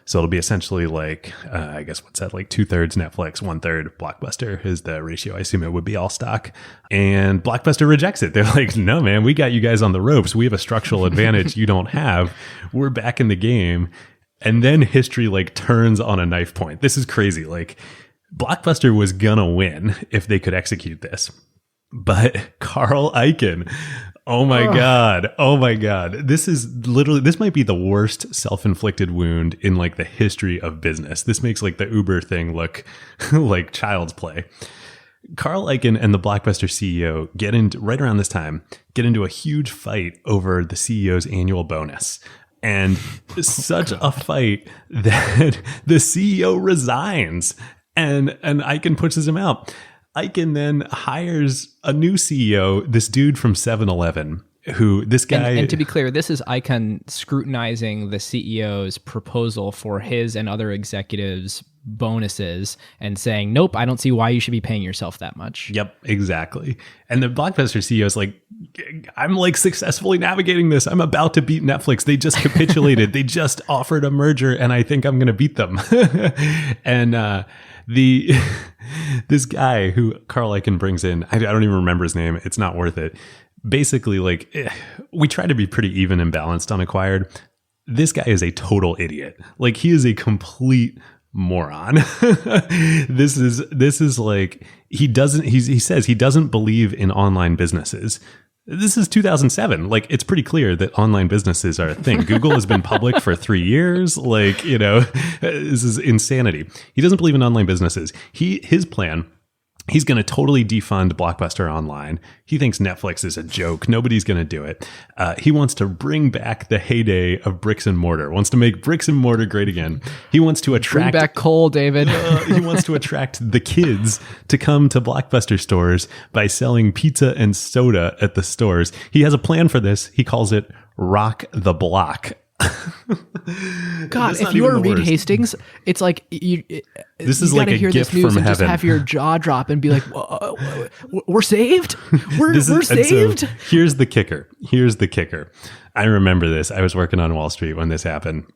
So it'll be essentially like, I guess what's that, like 2/3 Netflix, 1/3 Blockbuster is the ratio. I assume it would be all stock. And Blockbuster rejects it. They're like, no, man, we got you guys on the ropes. We have a structural advantage you don't have. We're back in the game. And then history like turns on a knife point. This is crazy. Like, Blockbuster was gonna win if they could execute this. But Carl Icahn, oh my God. This might be the worst self-inflicted wound in like the history of business. This makes like the Uber thing look like child's play. Carl Icahn and the Blockbuster CEO right around this time, get into a huge fight over the CEO's annual bonus. And such a fight that the CEO resigns and Icahn pushes him out. Icahn then hires a new CEO, this dude from 7-Eleven, who this guy... And to be clear, this is Icahn scrutinizing the CEO's proposal for his and other executives' bonuses and saying, nope, I don't see why you should be paying yourself that much. Yep, exactly. And the Blockbuster CEO is like, I'm like successfully navigating this. I'm about to beat Netflix. They just capitulated. They just offered a merger, and I think I'm going to beat them. And this guy who Carl Icahn brings in, I don't even remember his name. It's not worth it. Basically, like, we try to be pretty even and balanced on Acquired. This guy is a total idiot. Like, he is a complete moron. This is like, he says he doesn't believe in online businesses. This is 2007. Like, it's pretty clear that online businesses are a thing. Google has been public for 3 years. Like, this is insanity. He doesn't believe in online businesses. His plan, he's going to totally defund Blockbuster Online. He thinks Netflix is a joke. Nobody's going to do it. He wants to bring back the heyday of bricks and mortar, wants to make bricks and mortar great again. He wants to attract... Bring back coal, David. He wants to attract the kids to come to Blockbuster stores by selling pizza and soda at the stores. He has a plan for this. He calls it Rock the Block. God, if you were Reed Hastings, it's like this is like a gift from heaven. Just have your jaw drop and be like, "We're saved. We're saved." So here's the kicker. I remember this. I was working on Wall Street when this happened.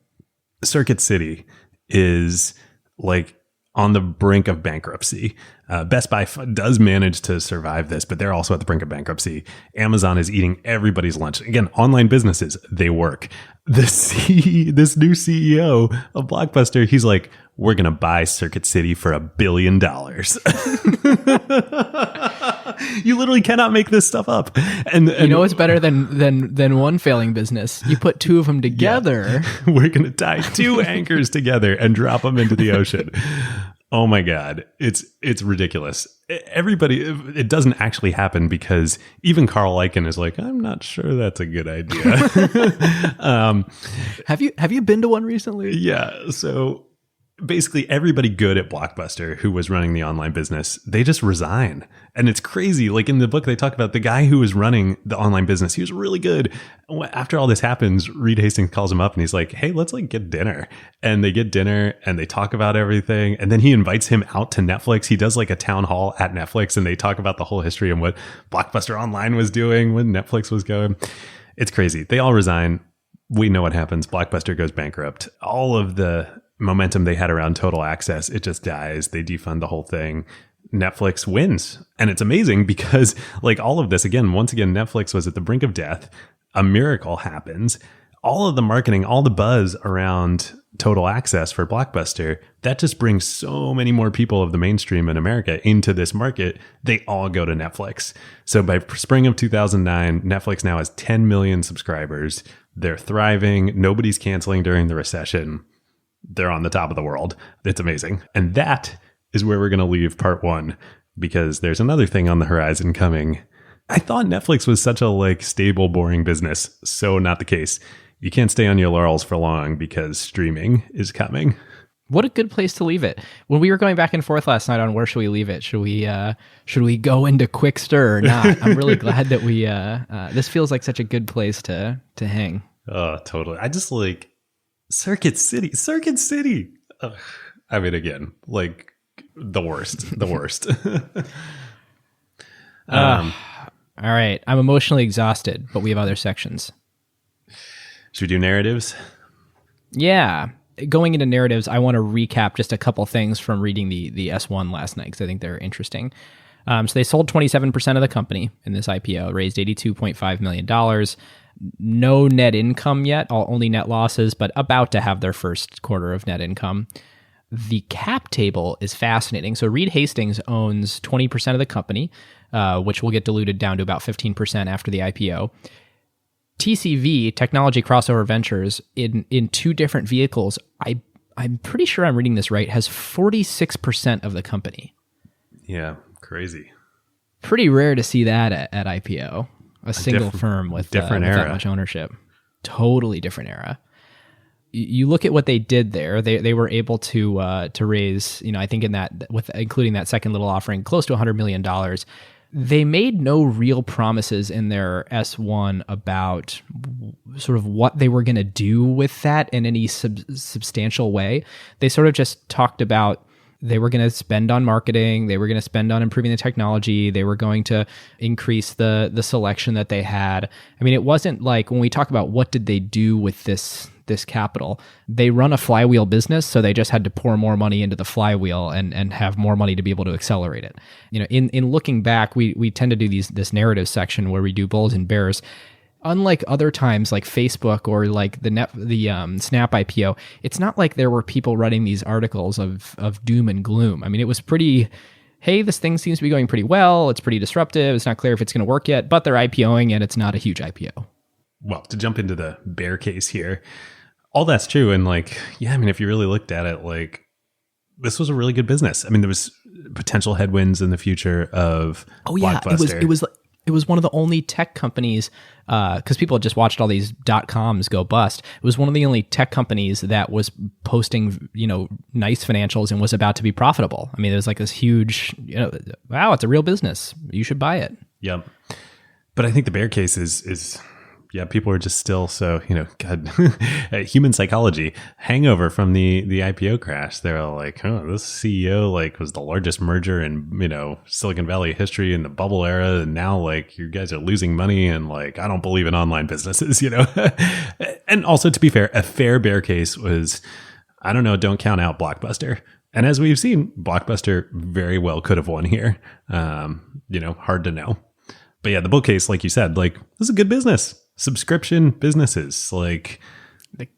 Circuit City is like on the brink of bankruptcy. Best Buy does manage to survive this, but they're also at the brink of bankruptcy. Amazon is eating everybody's lunch. Again, online businesses, they work. This new CEO of Blockbuster, he's like, we're going to buy Circuit City for $1 billion. You literally cannot make this stuff up. And you know what's better than one failing business? You put two of them together. Yeah. We're going to tie two anchors together and drop them into the ocean. Oh my God. It's ridiculous. Everybody, it doesn't actually happen because even Carl Icahn is like, I'm not sure that's a good idea. Have you been to one recently? Yeah. So basically everybody good at Blockbuster who was running the online business, they just resign. And it's crazy. Like in the book, they talk about the guy who was running the online business. He was really good. After all this happens, Reed Hastings calls him up and he's like, hey, let's like get dinner. And they get dinner and they talk about everything. And then he invites him out to Netflix. He does like a town hall at Netflix and they talk about the whole history and what Blockbuster Online was doing when Netflix was going. It's crazy. They all resign. We know what happens. Blockbuster goes bankrupt. All of the momentum they had around Total Access, it just dies. They defund the whole thing. Netflix wins. And it's amazing because like all of this, again, once again, Netflix was at the brink of death. A miracle happens. All of the marketing, all the buzz around Total Access for Blockbuster, that just brings so many more people of the mainstream in America into this market. They all go to Netflix. So by spring of 2009, Netflix now has 10 million subscribers. They're thriving. Nobody's canceling during the recession. They're on the top of the world. It's amazing. And that is where we're going to leave part one, because there's another thing on the horizon coming. I thought Netflix was such a like stable, boring business. So not the case. You can't stay on your laurels for long because streaming is coming. What a good place to leave it. When we were going back and forth last night on where should we leave it, should we go into quick stir or not? I'm really glad that we this feels like such a good place to hang. Oh, totally. I just like Circuit City. Ugh. I mean, again, like the worst. All right. I'm emotionally exhausted, but we have other sections. Should we do narratives? Yeah. Going into narratives, I want to recap just a couple things from reading the S1 last night because I think they're interesting. So they sold 27% of the company in this IPO, raised $82.5 million. No net income yet, only net losses, but about to have their first quarter of net income. The cap table is fascinating. So Reed Hastings owns 20% of the company, which will get diluted down to about 15% after the IPO. TCV, Technology Crossover Ventures, in two different vehicles, I'm pretty sure I'm reading this right, has 46% of the company. Yeah, crazy. Pretty rare to see that at IPO. A single firm with that much ownership. Totally different era. You look at what they did there. They were able to raise, I think in that, with including that second little offering, close to $100 million. They made no real promises in their S1 about sort of what they were going to do with that in any substantial way. They sort of just talked about they were going to spend on marketing. They were going to spend on improving the technology. They were going to increase the selection that they had. I mean, it wasn't like when we talk about what did they do with this capital, they run a flywheel business. So they just had to pour more money into the flywheel and have more money to be able to accelerate it. In looking back, we tend to do this narrative section where we do bulls and bears. Unlike other times like Facebook or like the Snap IPO, it's not like there were people writing these articles of doom and gloom. I mean, it was pretty, hey, this thing seems to be going pretty well. It's pretty disruptive. It's not clear if it's going to work yet, but they're IPOing and it's not a huge IPO. Well, to jump into the bear case here, all that's true. And like, yeah, I mean, if you really looked at it, like this was a really good business. I mean, there was potential headwinds in the future of Blockbuster. It was one of the only tech companies, because people had just watched all these .coms go bust. It was one of the only tech companies that was posting, nice financials and was about to be profitable. I mean, it was like this huge, wow, it's a real business. You should buy it. Yep. But I think the bear case is people are just still so, God, human psychology, hangover from the IPO crash. They're all like, oh, this CEO was the largest merger in, Silicon Valley history in the bubble era. And now you guys are losing money and I don't believe in online businesses, And also, to be fair, a fair bear case was, I don't know, don't count out Blockbuster. And as we've seen, Blockbuster very well could have won here. Hard to know. But yeah, the bull case, like you said, this is a good business. Subscription businesses, that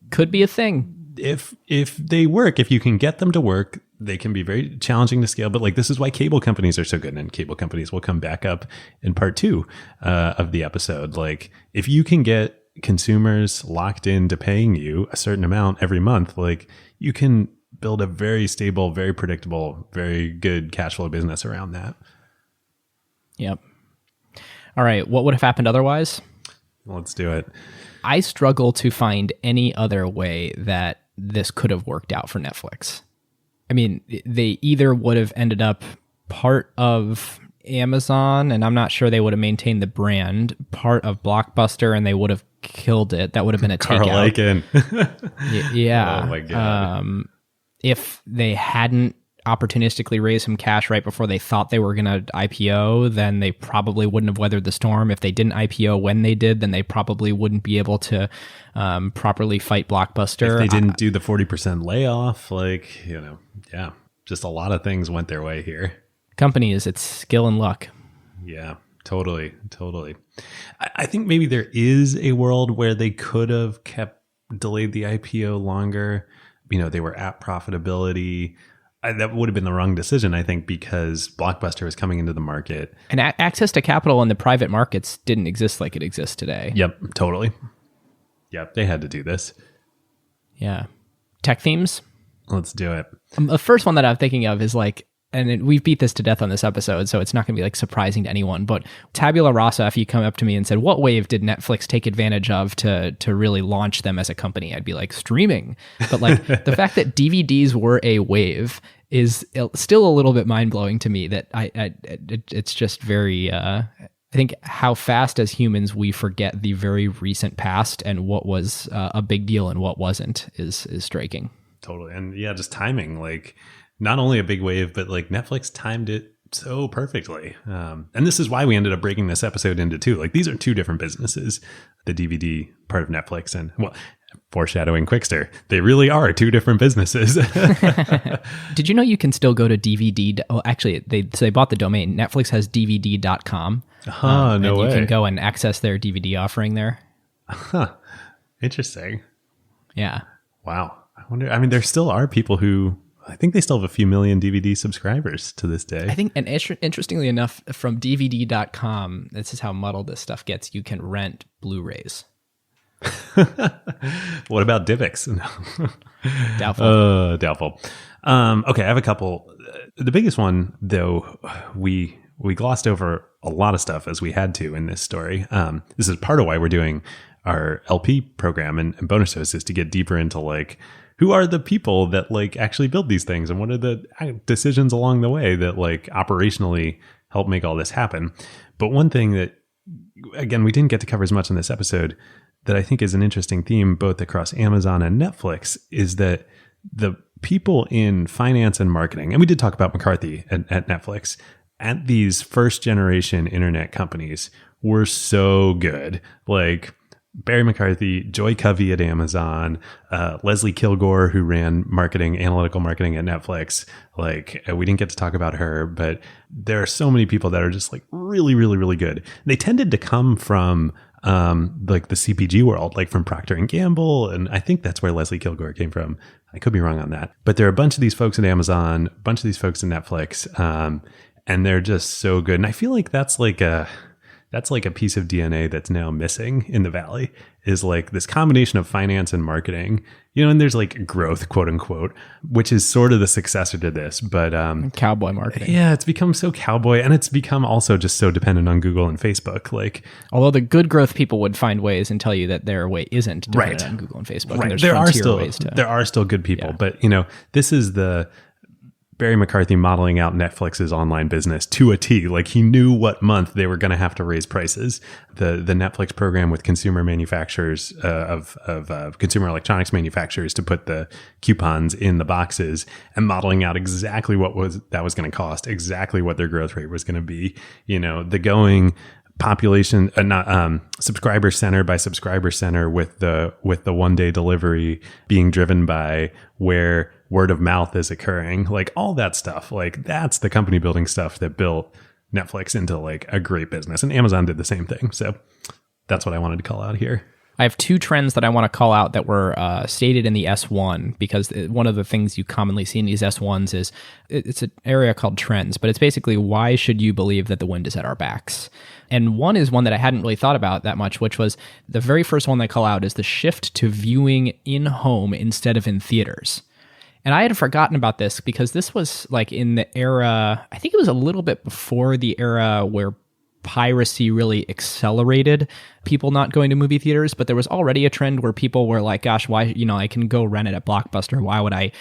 could be a thing. If they work, if you can get them to work, they can be very challenging to scale. But this is why cable companies are so good, and cable companies will come back up in part 2 of the episode. If you can get consumers locked into paying you a certain amount every month, you can build a very stable, very predictable, very good cash flow business around that. Yep. All right. What would have happened otherwise? Let's do it. I struggle to find any other way that this could have worked out for Netflix. I mean, they either would have ended up part of Amazon, and I'm not sure they would have maintained the brand, part of Blockbuster, and they would have killed it. That would have been a Carl takeout. Icahn. Yeah. Oh my God. If they hadn't opportunistically raised some cash right before they thought they were going to IPO, then they probably wouldn't have weathered the storm. If they didn't IPO when they did, then they probably wouldn't be able to properly fight Blockbuster. If they didn't do the 40% layoff, yeah, just a lot of things went their way here. Companies, it's skill and luck. Yeah, totally. I think maybe there is a world where they could have delayed the IPO longer. They were at profitability. That would have been the wrong decision, I think, because Blockbuster was coming into the market. And access to capital in the private markets didn't exist like it exists today. Yep, totally. Yep, they had to do this. Yeah. Tech themes? Let's do it. The first one that I'm thinking of is we've beat this to death on this episode, so it's not going to be surprising to anyone, but tabula rasa, if you come up to me and said, what wave did Netflix take advantage of to really launch them as a company? I'd be like, streaming. But the fact that DVDs were a wave is still a little bit mind-blowing to me, that it's just very... I think how fast as humans we forget the very recent past and what was a big deal and what wasn't is striking. Totally. And yeah, just timing, not only a big wave, but Netflix timed it so perfectly. And this is why we ended up breaking this episode into two. These are two different businesses, the DVD part of Netflix and, foreshadowing Quickster. They really are two different businesses. Did you know you can still go to DVD? Oh, actually, they bought the domain. Netflix has DVD.com. No and way. You can go and access their DVD offering there. Huh. Interesting. Yeah. Wow. I wonder, there still are people who, I think they still have a few million DVD subscribers to this day. I think, and interestingly enough, from DVD.com, this is how muddled this stuff gets, you can rent Blu-rays. What about Divx? Doubtful. Doubtful. Okay, I have a couple. The biggest one, though, we glossed over a lot of stuff as we had to in this story. This is part of why we're doing our LP program and bonus shows, is to get deeper into who are the people that actually build these things, and what are the decisions along the way that operationally help make all this happen. But one thing that, again, we didn't get to cover as much in this episode, that I think is an interesting theme both across Amazon and Netflix, is that the people in finance and marketing, and we did talk about McCarthy at Netflix, at these first generation internet companies were so good. Barry McCarthy, Joy Covey at Amazon, Leslie Kilgore, who ran analytical marketing at Netflix. We didn't get to talk about her, but there are so many people that are just really, really, really good. They tended to come from the CPG world, from Procter and Gamble. And I think that's where Leslie Kilgore came from. I could be wrong on that, but there are a bunch of these folks at Amazon, a bunch of these folks at Netflix. And they're just so good. And I feel like that's a piece of DNA that's now missing in the Valley, is this combination of finance and marketing, and there's growth, quote unquote, which is sort of the successor to this, but cowboy marketing. Yeah, it's become so cowboy, and it's become also just so dependent on Google and Facebook. Although the good growth people would find ways and tell you that their way isn't dependent on Google and Facebook. Right. And There are still good people, but this is the Barry McCarthy modeling out Netflix's online business to a T. He knew what month they were going to have to raise prices. The Netflix program with consumer manufacturers of consumer electronics manufacturers to put the coupons in the boxes, and modeling out exactly what that was going to cost, exactly what their growth rate was going to be. The going population, subscriber center by subscriber center, with the 1-day delivery being driven by where word of mouth is occurring, all that stuff. That's the company building stuff that built Netflix into a great business. And Amazon did the same thing. So that's what I wanted to call out here. I have two trends that I want to call out that were stated in the S1, because one of the things you commonly see in these S1s is it's an area called trends, but it's basically, why should you believe that the wind is at our backs? And one is one that I hadn't really thought about that much, which was the very first one they call out is the shift to viewing in home instead of in theaters. And I had forgotten about this because this was like in the era, I think it was a little bit before the era where piracy really accelerated people not going to movie theaters, but there was already a trend where people were like, gosh, why, I can go rent it at Blockbuster. Why would I,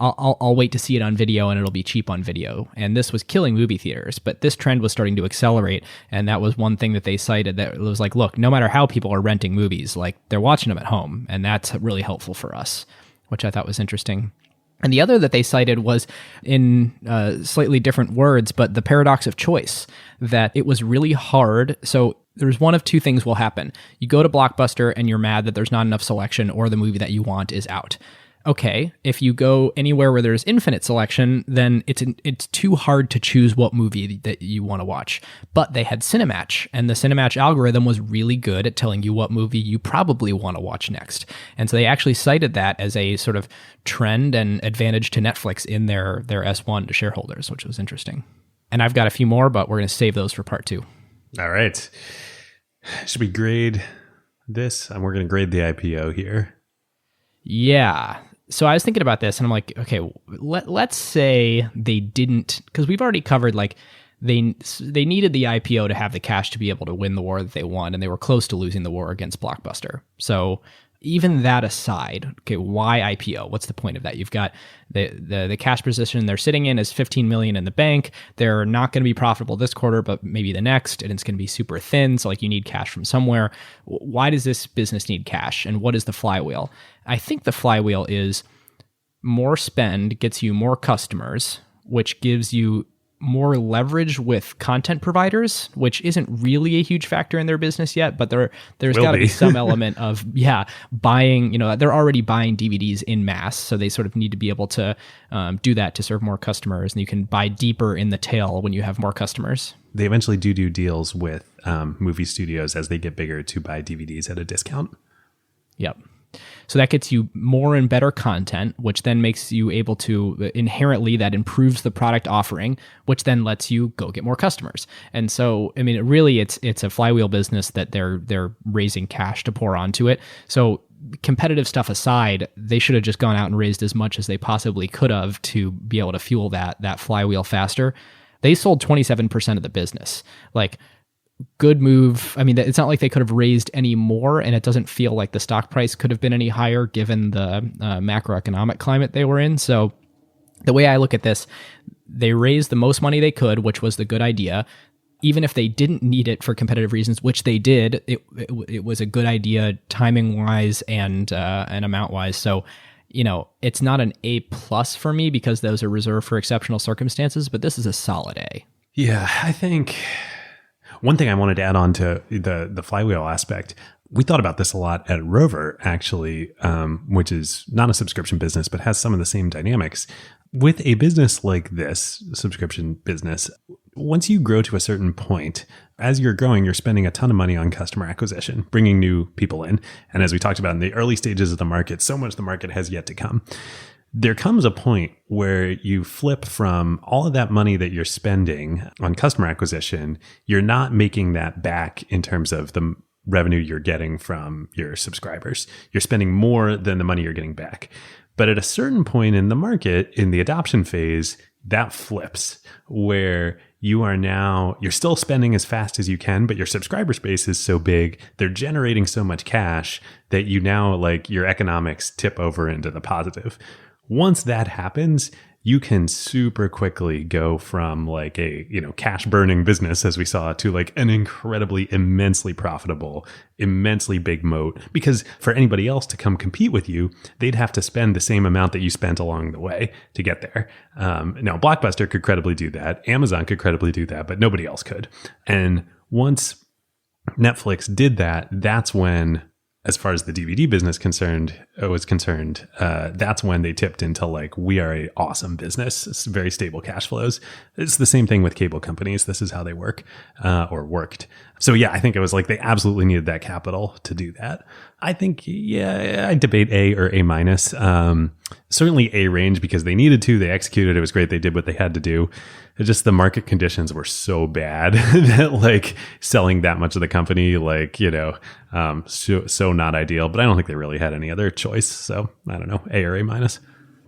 I'll wait to see it on video and it'll be cheap on video. And this was killing movie theaters, but this trend was starting to accelerate. And that was one thing that they cited, that was like, look, no matter how people are renting movies, like they're watching them at home. And that's really helpful for us, which I thought was interesting. And the other that they cited was in slightly different words, but the paradox of choice, that it was really hard. So there's one of two things will happen. You go to Blockbuster and you're mad that there's not enough selection or the movie that you want is out. Okay, if you go anywhere where there's infinite selection, then it's too hard to choose what movie that you want to watch. But they had Cinematch, and the Cinematch algorithm was really good at telling you what movie you probably want to watch next. And so they actually cited that as a sort of trend and advantage to Netflix in their S1 to shareholders, which was interesting. And I've got a few more, but we're going to save those for part 2. All right. Should we grade this? We're going to grade the IPO here. Yeah. So I was thinking about this and I'm like, okay, let's say they didn't, because we've already covered like they needed the IPO to have the cash to be able to win the war that they won, and they were close to losing the war against Blockbuster. So even that aside, okay, why IPO? What's the point of that? You've got the cash position they're sitting in is $15 million in the bank. They're not going to be profitable this quarter, but maybe the next, and it's going to be super thin. So like you need cash from somewhere. Why does this business need cash? And what is the flywheel? I think the flywheel is more spend gets you more customers, which gives you more leverage with content providers, which isn't really a huge factor in their business yet, but there's got to be some element of, buying, they're already buying DVDs in mass. So they sort of need to be able to do that to serve more customers. And you can buy deeper in the tail when you have more customers. They eventually do deals with movie studios as they get bigger to buy DVDs at a discount. Yep. So that gets you more and better content, which then makes you able to inherently, that improves the product offering, which then lets you go get more customers. And so, I mean, really, it's a flywheel business that they're raising cash to pour onto it. So competitive stuff aside, they should have just gone out and raised as much as they possibly could have to be able to fuel that flywheel faster. They sold 27% of the business. Like, good move. I mean, it's not like they could have raised any more, and it doesn't feel like the stock price could have been any higher given the macroeconomic climate they were in. So the way I look at this, they raised the most money they could, which was the good idea. Even if they didn't need it for competitive reasons, which they did, it was a good idea timing-wise and amount-wise. So, it's not an A+ for me because those are reserved for exceptional circumstances, but this is a solid A. Yeah, I think one thing I wanted to add on to the flywheel aspect, we thought about this a lot at Rover, actually, which is not a subscription business, but has some of the same dynamics. With a business like this, subscription business, once you grow to a certain point, as you're growing, you're spending a ton of money on customer acquisition, bringing new people in. And as we talked about in the early stages of the market, so much the market has yet to come. There comes a point where you flip from all of that money that you're spending on customer acquisition, you're not making that back in terms of the revenue you're getting from your subscribers. You're spending more than the money you're getting back. But at a certain point in the market, in the adoption phase, that flips where you're still spending as fast as you can, but your subscriber base is so big, they're generating so much cash that you now, like, your economics tip over into the positive. Once that happens, you can super quickly go from like a, cash burning business, as we saw, to like an incredibly immensely profitable, immensely big moat. Because for anybody else to come compete with you, they'd have to spend the same amount that you spent along the way to get there. Now, Blockbuster could credibly do that. Amazon could credibly do that, but nobody else could. And once Netflix did that, that's when, as far as the DVD business was concerned, that's when they tipped into like, we are a awesome business. It's very stable cash flows. It's the same thing with cable companies. This is how they work, or worked. So yeah, I think it was like they absolutely needed that capital to do that. I think, I debate A or A-. Certainly A range because they needed to. They executed. It was great. They did what they had to do. It's just the market conditions were so bad that like selling that much of the company, like, so not ideal. But I don't think they really had any other choice. So I don't know, A or A-.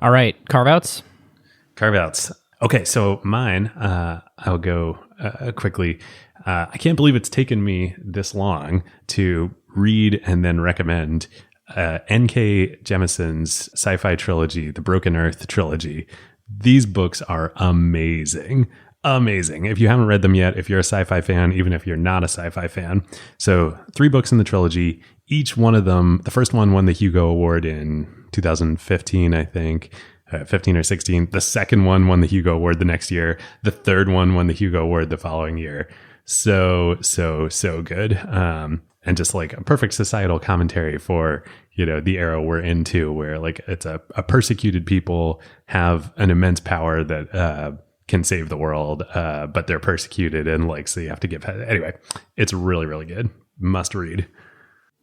All right, Carve Outs. Carve Outs. Okay, so mine, I'll go quickly. I can't believe it's taken me this long to read and then recommend N.K. Jemisin's sci-fi trilogy, the Broken Earth trilogy. These books are amazing. Amazing. If you haven't read them yet, if you're a sci-fi fan, even if you're not a sci-fi fan. So 3 books in the trilogy. Each one of them, the first one won the Hugo Award in 2015, I think. 15 or 16. The second one won the Hugo Award the next year. The third one won the Hugo Award the following year. So good. And just like a perfect societal commentary for, the era we're into, where like it's a persecuted people have an immense power that can save the world, but they're persecuted, and like, so you have to give. Anyway, it's really, really good. Must read.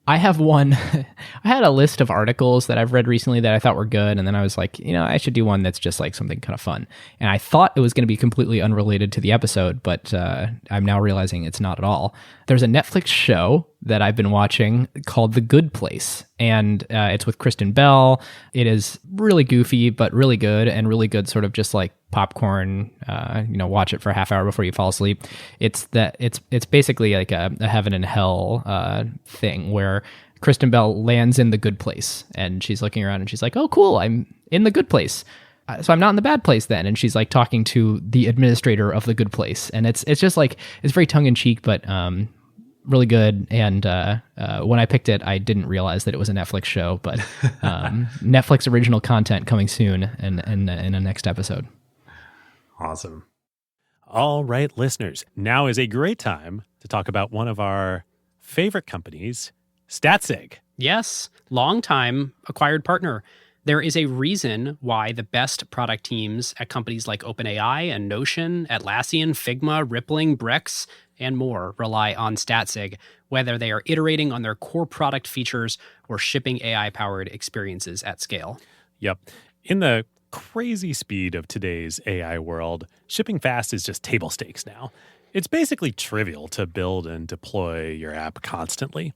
I have one. I had a list of articles that I've read recently that I thought were good. And then I was like, I should do one that's just like something kind of fun. And I thought it was going to be completely unrelated to the episode, but I'm now realizing it's not at all. There's a Netflix show that I've been watching called The Good Place. And it's with Kristen Bell. It is really goofy, but really good, and really good sort of just like popcorn, watch it for a half hour before you fall asleep. It's basically like a heaven and hell thing where Kristen Bell lands in the good place, and she's looking around and she's like, oh, cool, I'm in the good place. So I'm not in the bad place then. And she's like talking to the administrator of the good place. And it's just like, it's very tongue in cheek, but really good. And when I picked it, I didn't realize that it was a Netflix show, but Netflix original content coming soon in a next episode. Awesome. All right, listeners, now is a great time to talk about one of our favorite companies, Statsig. Yes, long-time acquired partner. There is a reason why the best product teams at companies like OpenAI and Notion, Atlassian, Figma, Rippling, Brex, and more rely on Statsig, whether they are iterating on their core product features or shipping AI-powered experiences at scale. Yep. In the crazy speed of today's AI world, shipping fast is just table stakes now. It's basically trivial to build and deploy your app constantly.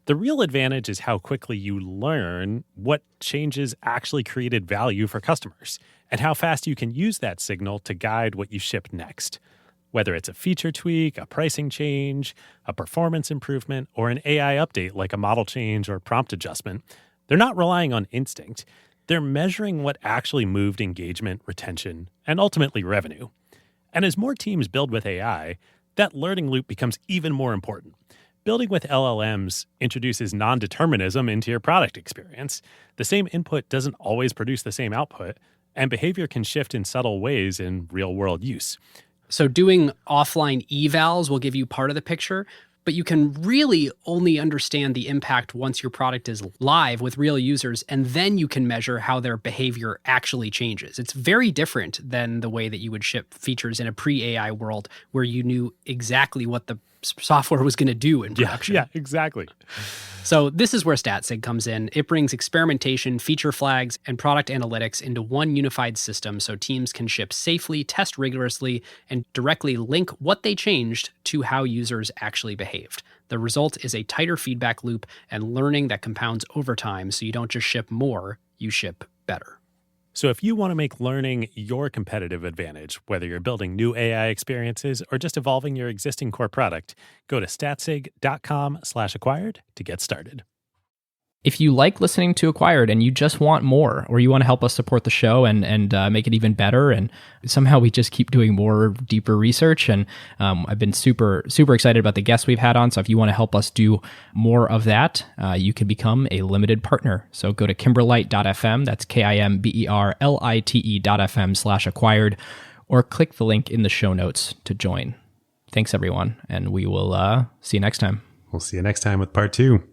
The real advantage is how quickly you learn what changes actually created value for customers, and how fast you can use that signal to guide what you ship next. Whether it's a feature tweak, a pricing change, a performance improvement, or an AI update like a model change or prompt adjustment, they're not relying on instinct. They're measuring what actually moved engagement, retention, and ultimately revenue. And as more teams build with AI, that learning loop becomes even more important. Building with LLMs introduces non-determinism into your product experience. The same input doesn't always produce the same output, and behavior can shift in subtle ways in real-world use. So doing offline evals will give you part of the picture, but you can really only understand the impact once your product is live with real users, and then you can measure how their behavior actually changes. It's very different than the way that you would ship features in a pre-AI world where you knew exactly what the software was going to do in production. Yeah, exactly. So this is where Statsig comes in. It brings experimentation, feature flags, and product analytics into one unified system so teams can ship safely, test rigorously, and directly link what they changed to how users actually behaved. The result is a tighter feedback loop and learning that compounds over time, so you don't just ship more, you ship better. So if you want to make learning your competitive advantage, whether you're building new AI experiences or just evolving your existing core product, go to statsig.com/acquired to get started. If you like listening to Acquired and you just want more, or you want to help us support the show and make it even better, and somehow we just keep doing more deeper research, and I've been super, super excited about the guests we've had on. So if you want to help us do more of that, you can become a limited partner. So go to kimberlite.fm, that's KIMBERLITE.fm/acquired, or click the link in the show notes to join. Thanks, everyone, and we will see you next time. We'll see you next time with part 2.